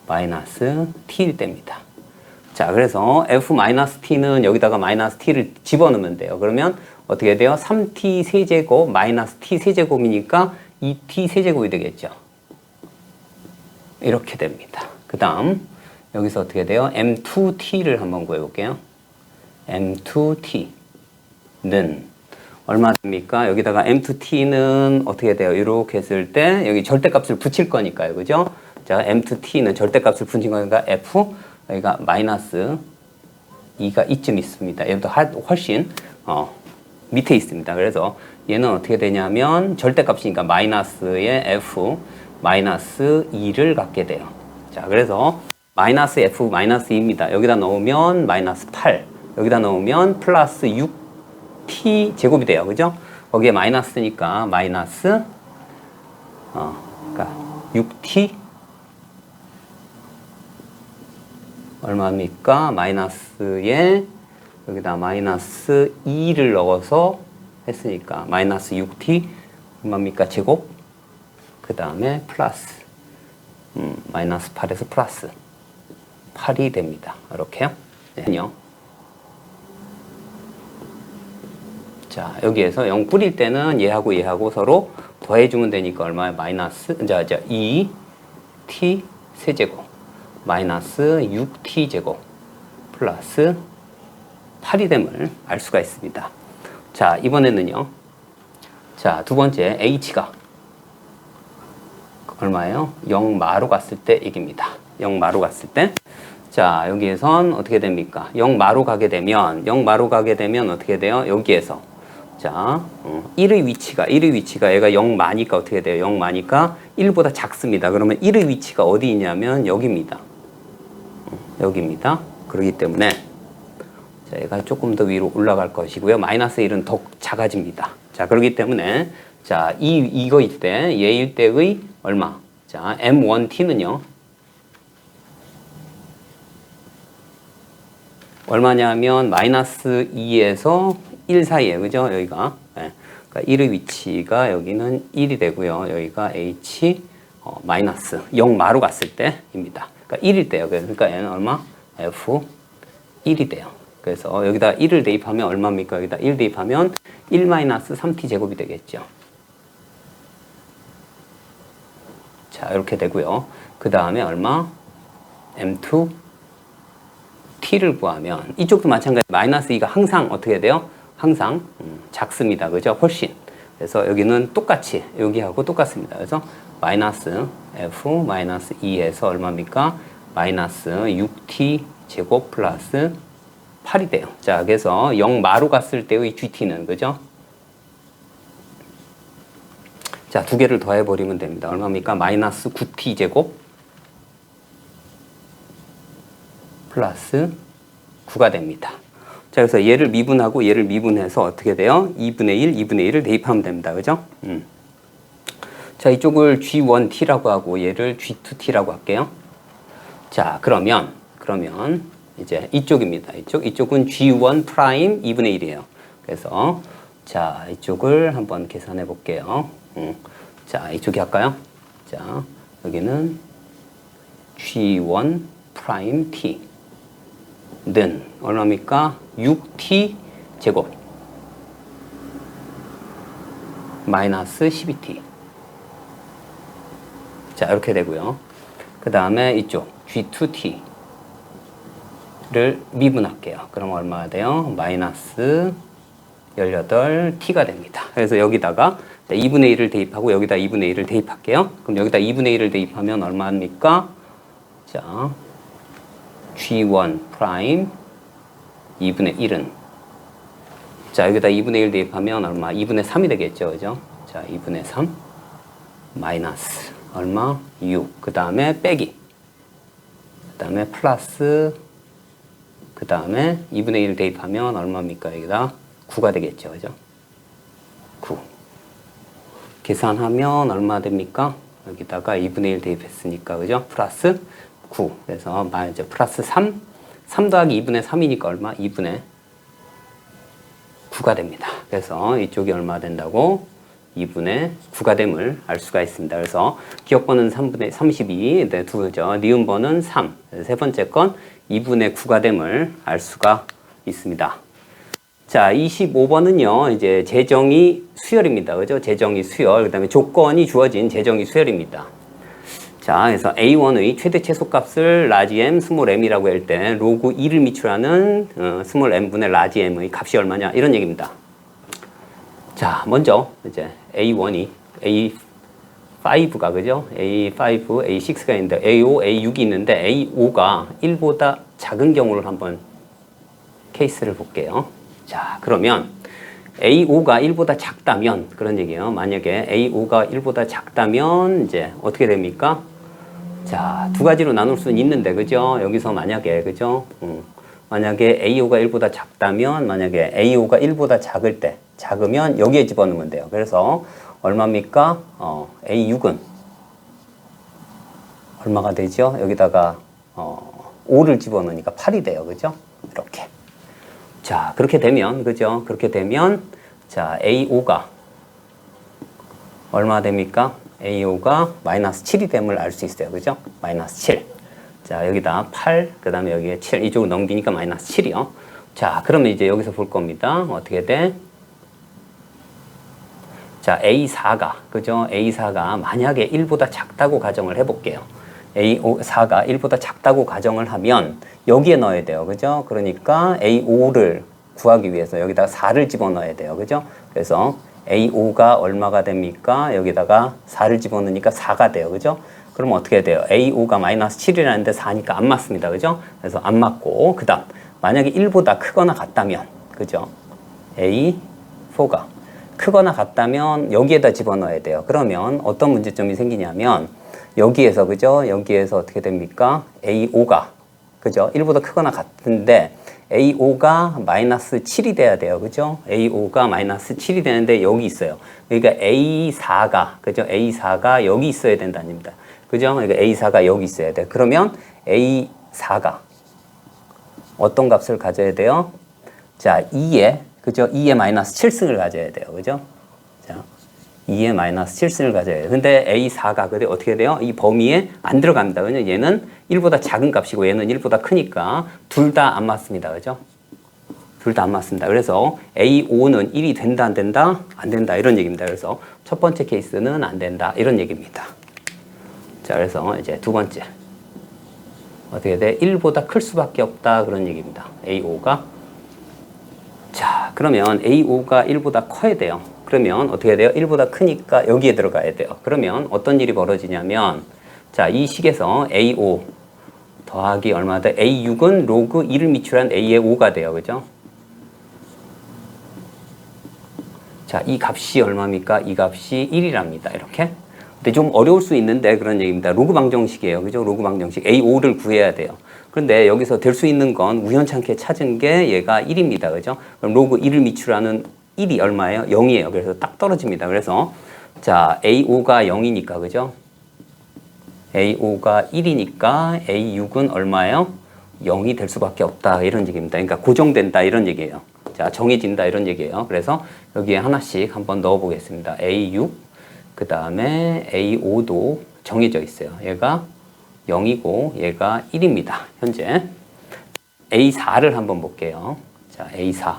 마이너스 T일 때입니다. 자, 그래서 F 마이너스 T는 여기다가 마이너스 T를 집어넣으면 돼요. 그러면 어떻게 돼요? 3T 세제곱 마이너스 T 세제곱이니까 2T 세제곱이 되겠죠. 이렇게 됩니다. 그 다음 여기서 어떻게 돼요? M2T를 한번 구해볼게요. M2T는 얼마 됩니까? 여기다가 M2T는 어떻게 돼요? 이렇게 했을 때 여기 절대값을 붙일 거니까요. 그죠? 자, M2T는 절대값을 붙인 거니까 F 여기가 마이너스 2가 이쯤 있습니다. 얘보다 훨씬 밑에 있습니다. 그래서 얘는 어떻게 되냐면 절대값이니까 마이너스의 F 마이너스 2를 갖게 돼요. 자, 그래서 마이너스 F 마이너스 2입니다. 여기다 넣으면 마이너스 8, 여기다 넣으면 플러스 6T 제곱이 돼요. 그죠? 거기에 마이너스니까 마이너스 그러니까 6T 얼마입니까? 마이너스에 여기다 마이너스 2를 넣어서 했으니까 마이너스 6T 얼마입니까? 제곱 그 다음에 플러스 마이너스 8에서 플러스 8이 됩니다. 이렇게요. 네. 자 여기에서 0 뿌릴 때는 얘하고 서로 더해주면 되니까 얼마야? 마이너스 2t 세제곱 마이너스 6t 제곱 플러스 8이 됨을 알 수가 있습니다. 자 이번에는요. 자 두 번째 h가 얼마예요? 0마로 갔을 때 얘기입니다. 0마로 갔을 때. 자, 여기에선 어떻게 됩니까? 0마로 가게 되면 어떻게 돼요? 여기에서. 자, 1의 위치가 얘가 0마니까 어떻게 돼요? 0마니까 1보다 작습니다. 그러면 1의 위치가 어디 있냐면 여기입니다. 여기입니다. 그렇기 때문에 자, 얘가 조금 더 위로 올라갈 것이고요. 마이너스 1은 더 작아집니다. 자, 그렇기 때문에 자, 이거일 때, 얘일 때의 얼마? 자, M1T는요. 얼마냐면 마이너스 2에서 1 사이에요. 그죠? 여기가. 네. 그러니까 1의 위치가 여기는 1이 되고요. 여기가 H 마이너스 0마로 갔을 때입니다. 그러니까 1일 때요. 그러니까 얘는 얼마? F 1이 돼요. 그래서 여기다 1을 대입하면 얼마입니까? 여기다 1 대입하면 1 마이너스 3t 제곱이 되겠죠. 자, 이렇게 되고요. 그 다음에 얼마? M2 T를 구하면 이쪽도 마찬가지 마이너스 2가 항상 어떻게 돼요? 항상 작습니다. 그죠? 훨씬. 그래서 여기는 똑같이 여기하고 똑같습니다. 그래서 마이너스 f 마이너스 2에서 얼마입니까? 마이너스 6t 제곱 플러스 8이 돼요. 자, 그래서 0마로 갔을 때의 gt는 그죠? 자, 두 개를 더해버리면 됩니다. 얼마입니까? 마이너스 9t 제곱 플러스 9가 됩니다. 자, 그래서 얘를 미분하고 얘를 미분해서 어떻게 돼요? 2분의 1, 2분의 1을 대입하면 됩니다. 그죠? 자, 이쪽을 G1T라고 하고 얘를 G2T라고 할게요. 자, 그러면 이제 이쪽입니다. 이쪽은 G1 프라임 2분의 1이에요. 그래서 자, 이쪽을 한번 계산해 볼게요. 자, 이쪽이 할까요? 자, 여기는 G1 프라임 T 는 얼마입니까? 6T 제곱 마이너스 12T. 자, 이렇게 되고요. 그 다음에 이쪽 G2T를 미분할게요. 그럼 얼마가 돼요? 마이너스 18T가 됩니다. 그래서 여기다가 2분의 1을 대입하고 여기다 2분의 1을 대입할게요. 그럼 여기다 2분의 1을 대입하면 얼마입니까? 자, G1 프라임 2분의 1은 자, 여기다 2분의 1 대입하면 얼마? 2분의 3이 되겠죠. 그죠? 자, 2분의 3 마이너스 얼마? 6. 그 다음에 빼기. 그 다음에 플러스. 그 다음에 2분의 1 대입하면 얼마입니까? 여기다 9가 되겠죠. 그죠? 9. 계산하면 얼마 됩니까? 여기다가 2분의 1 대입했으니까. 그죠? 플러스 9. 그래서 이제 플러스 3. 3 더하기 2분의 3이니까 얼마? 2분의 9가 됩니다. 그래서 이쪽이 얼마 된다고? 2분의 9가 됨을 알 수가 있습니다. 그래서 기억번은 3분의 32, 네, 두죠. 니은번은 3. 세 번째 건 2분의 9가 됨을 알 수가 있습니다. 자, 25번은요, 이제 재정의 수열입니다. 그죠? 재정의 수열. 그 다음에 조건이 주어진 재정의 수열입니다. 자, 그래서 A1의 최대 최소값을 라지 M, 스몰 m이라고 할 때 로그 2를 미출하는 스몰 m분의 라지 m의 값이 얼마냐 이런 얘기입니다. 자, 먼저 이제 A1이 A5가 그죠? A5, A6가 있는데 A5, A6이 있는데 A5가 1보다 작은 경우를 한번 케이스를 볼게요. 자, 그러면 A5가 1보다 작다면 그런 얘기예요. 만약에 A5가 1보다 작다면 이제 어떻게 됩니까? 자, 두 가지로 나눌 수는 있는데, 그죠? 여기서 만약에, 그죠? 만약에 A5가 1보다 작다면, 만약에 A5가 1보다 작으면 여기에 집어넣으면 돼요. 그래서 얼마입니까? A6은 얼마가 되죠? 여기다가 5를 집어넣으니까 8이 돼요. 그죠? 이렇게. 자, 그렇게 되면, 그죠? 그렇게 되면, 자, A5가 얼마 됩니까? A5가 마이너스 7이 됨을 알 수 있어요. 그죠? 마이너스 7. 자, 여기다 8, 그 다음에 여기에 7. 이쪽으로 넘기니까 마이너스 7이요. 자, 그러면 이제 여기서 볼 겁니다. 어떻게 돼? 자, A4가, 그죠? A4가 만약에 1보다 작다고 가정을 해볼게요. A4가 1보다 작다고 가정을 하면 여기에 넣어야 돼요. 그죠? 그러니까 A5를 구하기 위해서 여기다 4를 집어넣어야 돼요. 그죠? 그래서 A5가 얼마가 됩니까? 여기다가 4를 집어넣으니까 4가 돼요. 그죠? 그럼 어떻게 돼요? A5가 마이너스 7이라는데 4니까 안 맞습니다. 그죠? 그래서 안 맞고, 그 다음, 만약에 1보다 크거나 같다면, 그죠? A4가 크거나 같다면 여기에다 집어넣어야 돼요. 그러면 어떤 문제점이 생기냐면, 여기에서, 그죠? 여기에서 어떻게 됩니까? A5가, 그죠? 1보다 크거나 같은데, A5가 마이너스 7이 돼야 돼요. 그죠? A5가 마이너스 7이 되는데 여기 있어요. 그러니까 A4가, 그죠? A4가 여기 있어야 된다는 겁니다. 그죠? 그러니까 A4가 여기 있어야 돼. 그러면 A4가 어떤 값을 가져야 돼요? 자, 2에, 그죠? 2에 마이너스 7승을 가져야 돼요. 그죠? 자, 2에 마이너스 7승을 가져야 돼요. 근데 A4가 근데 어떻게 돼요? 이 범위에 안 들어갑니다. 그죠? 얘는 1보다 작은 값이고 얘는 1보다 크니까 둘 다 안 맞습니다. 그죠? 둘 다 안 맞습니다. 그래서 A5는 1이 된다, 안 된다? 안 된다. 이런 얘기입니다. 그래서 첫 번째 케이스는 안 된다. 이런 얘기입니다. 자, 그래서 이제 두 번째. 어떻게 돼? 1보다 클 수밖에 없다. 그런 얘기입니다. A5가. 자, 그러면 A5가 1보다 커야 돼요. 그러면 어떻게 돼요? 1보다 크니까 여기에 들어가야 돼요. 그러면 어떤 일이 벌어지냐면, 자, 이 식에서 A5 더하기 얼마다? A6은 로그 1을 미출한 A의 5가 돼요. 그죠? 자, 이 값이 얼마입니까? 이 값이 1이랍니다. 이렇게. 근데 좀 어려울 수 있는데 그런 얘기입니다. 로그 방정식이에요. 그죠? 로그 방정식. A5를 구해야 돼요. 그런데 여기서 될 수 있는 건 우연찮게 찾은 게 얘가 1입니다. 그죠? 그럼 로그 1을 미출하는 1이 얼마예요? 0이에요. 그래서 딱 떨어집니다. 그래서 자, A5가 0이니까 그죠? A5가 1이니까 A6은 얼마예요? 0이 될 수밖에 없다. 이런 얘기입니다. 그러니까 고정된다. 이런 얘기예요. 자, 정해진다. 이런 얘기예요. 그래서 여기에 하나씩 한번 넣어 보겠습니다. A6, 그 다음에 A5도 정해져 있어요. 얘가 0이고 얘가 1입니다. 현재. A4를 한번 볼게요. 자, A4.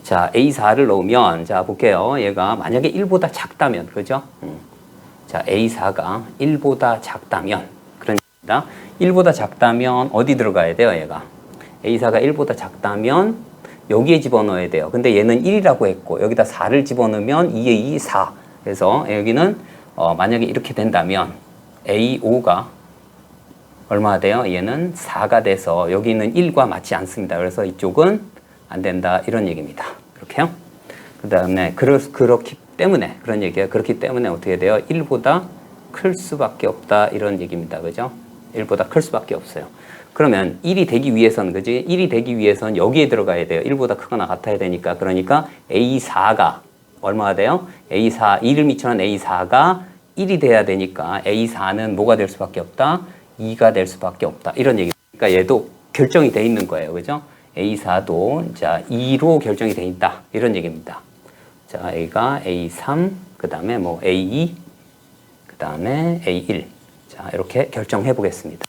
자, A4를 넣으면, 자, 볼게요. 얘가 만약에 1보다 작다면, 그죠? 자, A4가 1보다 작다면, 그런 얘기입니다. 1보다 작다면 어디 들어가야 돼요, 얘가? A4가 1보다 작다면 여기에 집어넣어야 돼요. 근데 얘는 1이라고 했고, 여기다 4를 집어넣으면 2에 2, 4. 그래서 여기는, 만약에 이렇게 된다면, A5가 얼마가 돼요? 얘는 4가 돼서 여기는 1과 맞지 않습니다. 그래서 이쪽은 안 된다. 이런 얘기입니다. 그렇게요? 그 다음에, 그렇기 때문에, 그런 얘기예요. 그렇기 때문에 어떻게 돼요? 1보다 클 수밖에 없다. 이런 얘기입니다. 그죠? 1보다 클 수밖에 없어요. 그러면 1이 되기 위해서는, 그지? 1이 되기 위해서는 여기에 들어가야 돼요. 1보다 크거나 같아야 되니까. 그러니까 A4가 얼마가 돼요? A4, 2를 미천한 A4가 1이 돼야 되니까 A4는 뭐가 될 수밖에 없다? 2가 될 수밖에 없다. 이런 얘기. 그러니까 얘도 결정이 돼 있는 거예요. 그죠? A4도 자 2로 결정이 돼 있다. 이런 얘기입니다. 자, A가 A3, 그 다음에 뭐 A2, 그 다음에 A1. 자, 이렇게 결정해 보겠습니다.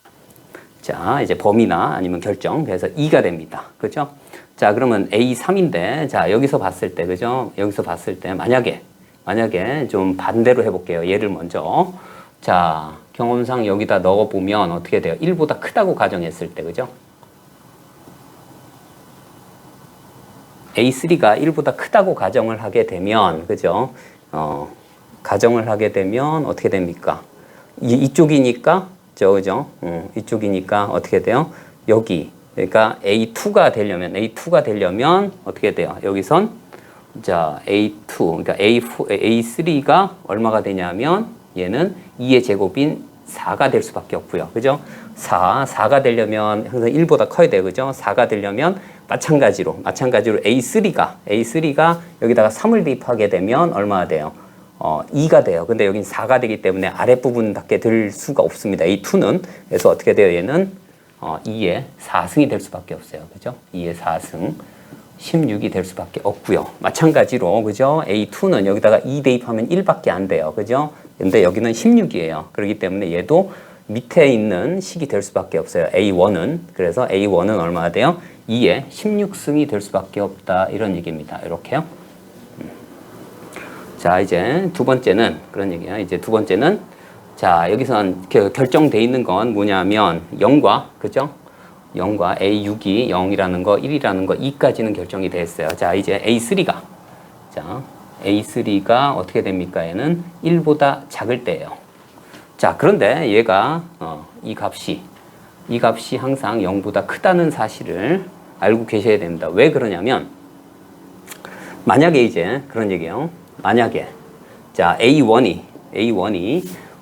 자, 이제 범위나 아니면 결정. 그래서 2가 됩니다. 그죠? 자, 그러면 A3인데, 자, 여기서 봤을 때, 그죠? 여기서 봤을 때, 만약에 좀 반대로 해볼게요. 얘를 먼저. 자, 경험상 여기다 넣어보면 어떻게 돼요? 1보다 크다고 가정했을 때, 그죠? A3가 1보다 크다고 가정을 하게 되면, 그죠? 가정을 하게 되면 어떻게 됩니까? 이쪽이니까, 그죠? 이쪽이니까 어떻게 돼요? 여기. 그러니까 A2가 되려면 어떻게 돼요? 여기선, 자, A2, 그러니까 A3가 얼마가 되냐면, 얘는 2의 제곱인 4가 될 수밖에 없고요. 그죠? 4가 되려면 항상 1보다 커야 돼요. 그죠? 4가 되려면 마찬가지로 A3가 여기다가 3을 대입하게 되면 얼마가 돼요? 2가 돼요. 근데 여긴 4가 되기 때문에 아랫부분밖에 들 수가 없습니다. A2는. 그래서 어떻게 돼요? 얘는 2의 4승이 될 수밖에 없어요. 그죠? 2의 4승. 16이 될 수밖에 없고요. 마찬가지로 그죠? A2는 여기다가 2 대입하면 1밖에 안 돼요. 그죠? 근데 여기는 16이에요. 그렇기 때문에 얘도 밑에 있는 식이 될 수밖에 없어요. A1은. 그래서 A1은 얼마가 돼요? 2의 16승이 될 수밖에 없다. 이런 얘기입니다. 이렇게요. 자, 이제 두 번째는 그런 얘기야. 이제 두 번째는 자, 여기선 결정돼 있는 건 뭐냐면 0과 그죠? 0과 A6이 0이라는 거, 1이라는 거, 2까지는 결정이 됐어요. 자, 이제 A3가 어떻게 됩니까? 얘는 1보다 작을 때예요. 자, 그런데 얘가 이 값이 항상 0보다 크다는 사실을 알고 계셔야 됩니다. 왜 그러냐면 만약에 이제 그런 얘기예요. 만약에 자, A1이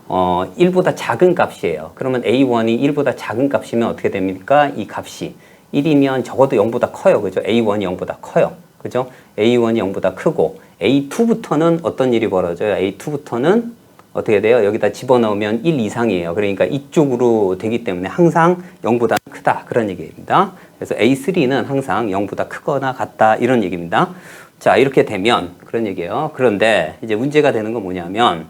1보다 작은 값이에요. 그러면 A1이 1보다 작은 값이면 어떻게 됩니까? 이 값이 1이면 적어도 0보다 커요. 그죠? A1이 0보다 커요. 그죠? A1이 0보다 크고 A2부터는 어떤 일이 벌어져요? A2부터는 어떻게 돼요? 여기다 집어넣으면 1 이상이에요. 그러니까 이쪽으로 되기 때문에 항상 0보다 크다. 그런 얘기입니다. 그래서 A3는 항상 0보다 크거나 같다. 이런 얘기입니다. 자, 이렇게 되면 그런 얘기예요. 그런데 이제 문제가 되는 건 뭐냐면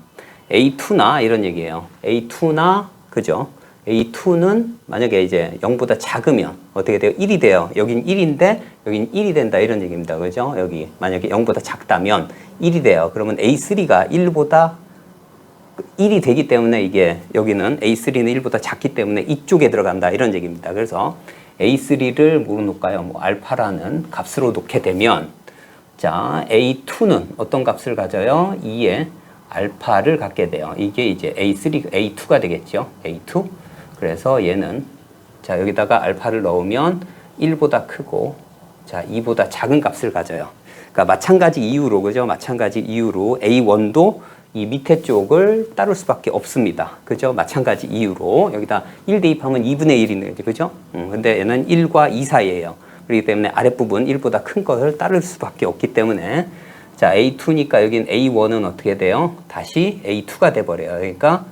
A2나 이런 얘기예요. A2나 그죠? A2는 만약에 이제 0보다 작으면 어떻게 돼요? 1이 돼요. 여긴 1인데 여긴 1이 된다 이런 얘기입니다. 그죠? 여기 만약에 0보다 작다면 1이 돼요. 그러면 A3가 1보다 1이 되기 때문에 이게 여기는 A3는 1보다 작기 때문에 이쪽에 들어간다 이런 얘기입니다. 그래서 A3를 뭐로 놓을까요? 뭐 알파라는 값으로 놓게 되면 자, A2는 어떤 값을 가져요? 2의 알파를 갖게 돼요. 이게 이제 A3, A2가 되겠죠. A2. 그래서 얘는 자, 여기다가 알파를 넣으면 1보다 크고 자, 2보다 작은 값을 가져요. 그러니까 마찬가지 이유로 그죠? 마찬가지 이유로 A1도 이 밑에 쪽을 따를 수밖에 없습니다. 그죠? 마찬가지 이유로 여기다 1 대입하면 2분의 1이네. 그죠? 근데 얘는 1과 2 사이예요. 그렇기 때문에 아랫부분 1보다 큰 것을 따를 수밖에 없기 때문에 자, A2니까 여긴 A1은 어떻게 돼요? 다시 A2가 돼 버려요. 그러니까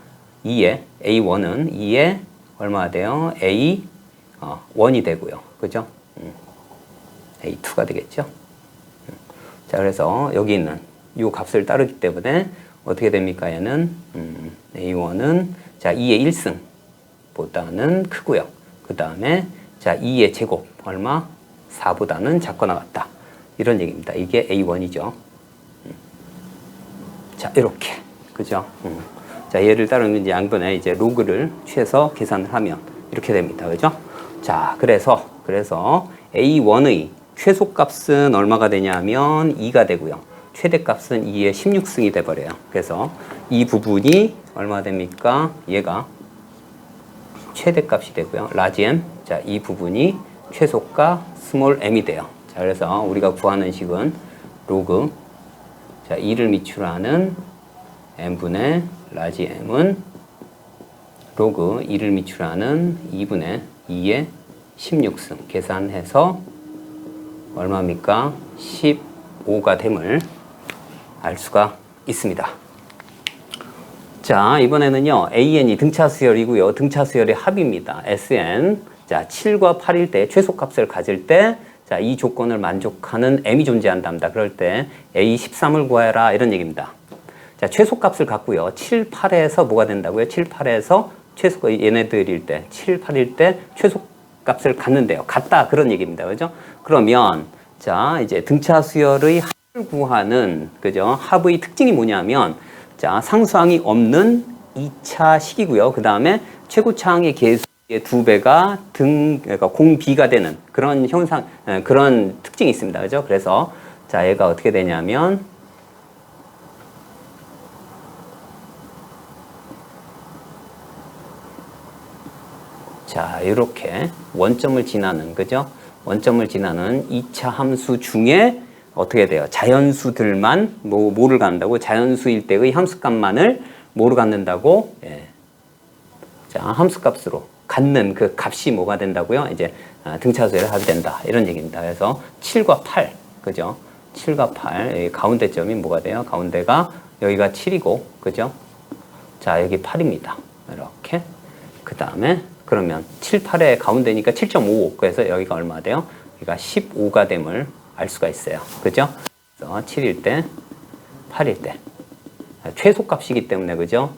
2에 A1은 2에 얼마가 돼요? A1이 되고요. 그죠? A2가 되겠죠? 자, 그래서 여기 있는 이 값을 따르기 때문에 어떻게 됩니까? 얘는 A1은 자 2의 1승보다는 크고요. 그 다음에 자 2의 제곱 얼마? 4보다는 작거나 같다. 이런 얘기입니다. 이게 A1이죠. 자 이렇게 그죠? 자 얘를 따르면 이제 양변에 이제 로그를 취해서 계산을 하면 이렇게 됩니다. 그죠? 자 그래서 A1의 최소값은 얼마가 되냐면 2가 되고요. 최대값은 2의 16승이 돼버려요. 그래서 이 부분이 얼마 됩니까? 얘가 최대값이 되고요. 라지 m. 자, 이 부분이 최소가 스몰 m이 돼요. 자, 그래서 우리가 구하는 식은 로그 자, 2를 미출하는 m분의 라지 m은 로그 2를 미출하는 2분의 2의 16승 계산해서 얼마입니까? 15가 됨을 알 수가 있습니다. 자, 이번에는요, AN이 등차 수열이고요. 등차 수열의 합입니다. SN. 자, 7과 8일 때 최소값을 가질 때, 자, 이 조건을 만족하는 M이 존재한답니다. 그럴 때 A13을 구해라. 이런 얘기입니다. 자, 최소값을 갖고요. 7, 8에서 뭐가 된다고요? 7, 8에서 얘네들일 때, 7, 8일 때 최소값을 갖는데요. 같다. 그런 얘기입니다. 그죠? 그러면, 자, 이제 등차 수열의 합을 구하는, 그죠? 합의 특징이 뭐냐면, 자, 상수항이 없는 2차 식이고요. 그 다음에 최고차항의 개수의 2배가 그러니까 공비가 되는 그런 현상, 그런 특징이 있습니다. 그죠? 그래서, 자, 얘가 어떻게 되냐면, 자, 이렇게 원점을 지나는, 그죠? 원점을 지나는 2차 함수 중에 어떻게 돼요? 자연수들만 뭐를 갖는다고? 자연수일 때의 함수값만을 뭐로 갖는다고? 예. 자, 함수값으로 갖는 그 값이 뭐가 된다고요? 이제 등차수열의 합이 된다. 이런 얘기입니다. 그래서 7과 8, 그죠? 7과 8, 가운데 점이 뭐가 돼요? 가운데가 여기가 7이고, 그죠? 자, 여기 8입니다. 이렇게. 그 다음에 그러면 7, 8의 가운데니까 7.5. 그래서 여기가 얼마 돼요? 여기가 15가 됨을 알 수가 있어요. 그죠? 그래서 7일 때, 8일 때. 최소값이기 때문에, 그죠?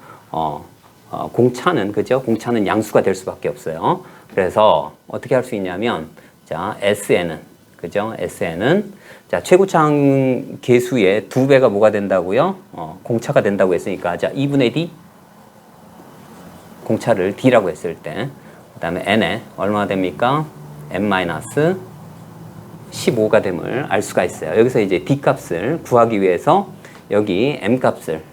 공차는, 그죠? 공차는 양수가 될 수밖에 없어요. 그래서 어떻게 할 수 있냐면, 자, SN은, 그죠? SN은, 자, 최고차항 개수의 2배가 뭐가 된다고요? 공차가 된다고 했으니까, 자, 2분의 D? 공차를 D라고 했을 때, 그 다음에 N에 얼마나 됩니까? N-15가 됨을 알 수가 있어요. 여기서 이제 D 값을 구하기 위해서 여기 M 값을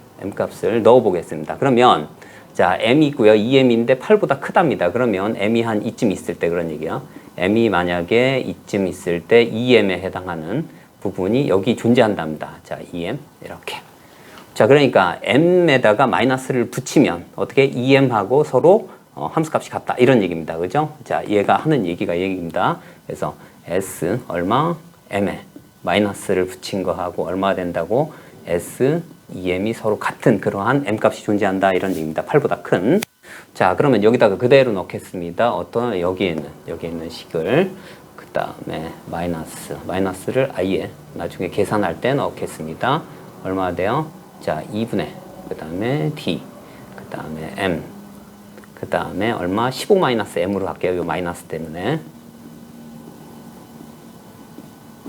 넣어 보겠습니다. 그러면, 자, M이 있고요. 2M인데 8보다 크답니다. 그러면 M이 한 이쯤 있을 때 그런 얘기야. M이 만약에 이쯤 있을 때 2M에 해당하는 부분이 여기 존재한답니다. 자, 2M. 이렇게. 자, 그러니까 m에다가 마이너스를 붙이면 어떻게 2m하고 서로 함수값이 같다. 이런 얘기입니다. 그죠? 자, 얘가 하는 얘기입니다. 그래서 s 얼마? m에 마이너스를 붙인 거하고 얼마가 된다고? s, 2m이 서로 같은 그러한 m값이 존재한다. 이런 얘기입니다. 8보다 큰. 자, 그러면 여기다가 그대로 넣겠습니다. 어떤 여기에 있는 식을 그 다음에 마이너스를 아예 나중에 계산할 때 넣겠습니다. 얼마가 돼요? 자, 2분의, 그 다음에 D, 그 다음에 M, 그 다음에 얼마? 15-M으로 할게요. 요 마이너스 때문에.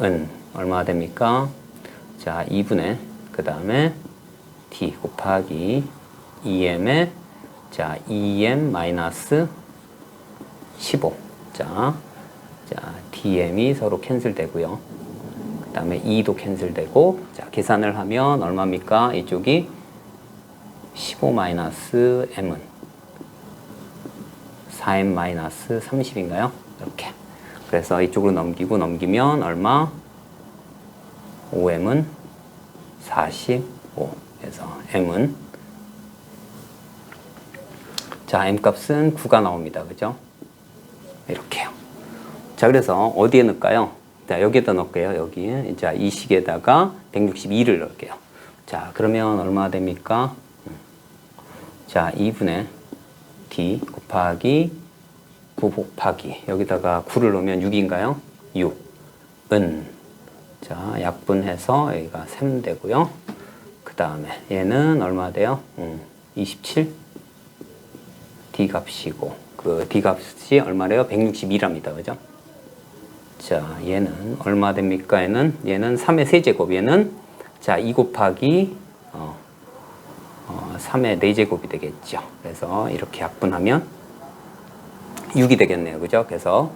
은, 얼마가 됩니까? 자, 2분의, 그 다음에 D 곱하기 2M에, 자, 2M 마이너스 15. 자, 자, DM이 서로 캔슬되고요. 그 다음에 2도 캔슬되고, 자, 계산을 하면 얼마입니까? 이쪽이 15-m은 4m-30인가요? 이렇게. 그래서 이쪽으로 넘기면 얼마? 5m은 45. 그래서 m은, 자, m 값은 9가 나옵니다. 그죠? 이렇게요. 자, 그래서 어디에 넣을까요? 자, 여기에다 넣을게요. 여기. 자, 이 식에다가 162를 넣을게요. 자, 그러면 얼마 됩니까? 자, 2분의 d 곱하기 9 곱하기 여기다가 9를 넣으면 6인가요? 6은, 자, 약분해서 여기가 3 되고요. 그 다음에 얘는 얼마 돼요? 27 d 값이고, 그 d 값이 얼마래요? 162랍니다. 그죠? 자, 얘는 얼마 됩니까? 얘는 3의 세제곱, 얘는 자, 2 곱하기 3의 4제곱이 되겠죠. 그래서 이렇게 약분하면 6이 되겠네요. 그죠? 그래서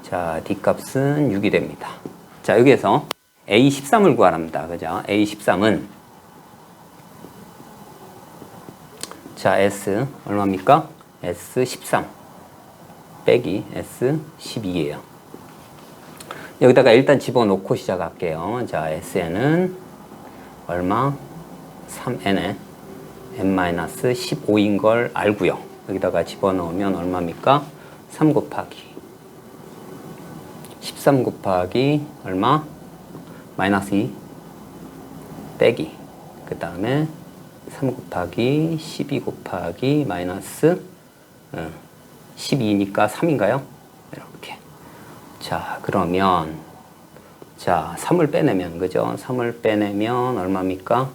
자, d 값은 6이 됩니다. 자, 여기에서 A13을 구하랍니다. 그죠? A13은, 자, S 얼마입니까? S13 빼기 S12예요. 여기다가 일단 집어넣고 시작할게요. 자, Sn은 얼마? 3n에 n-15인 걸 알고요. 여기다가 집어넣으면 얼마입니까? 3 곱하기 13 곱하기 얼마? 마이너스 2 빼기, 그 다음에 3 곱하기 12 곱하기 마이너스 12니까 3인가요? 이렇게. 자, 그러면 자, 3을 빼내면, 그죠? 3을 빼내면 얼마입니까?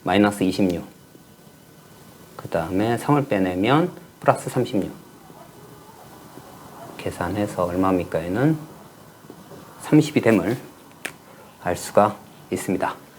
마이너스 26. 그 다음에 3을 빼내면 플러스 36. 계산해서 얼마입니까? 얘는 30이 됨을 알 수가 있습니다.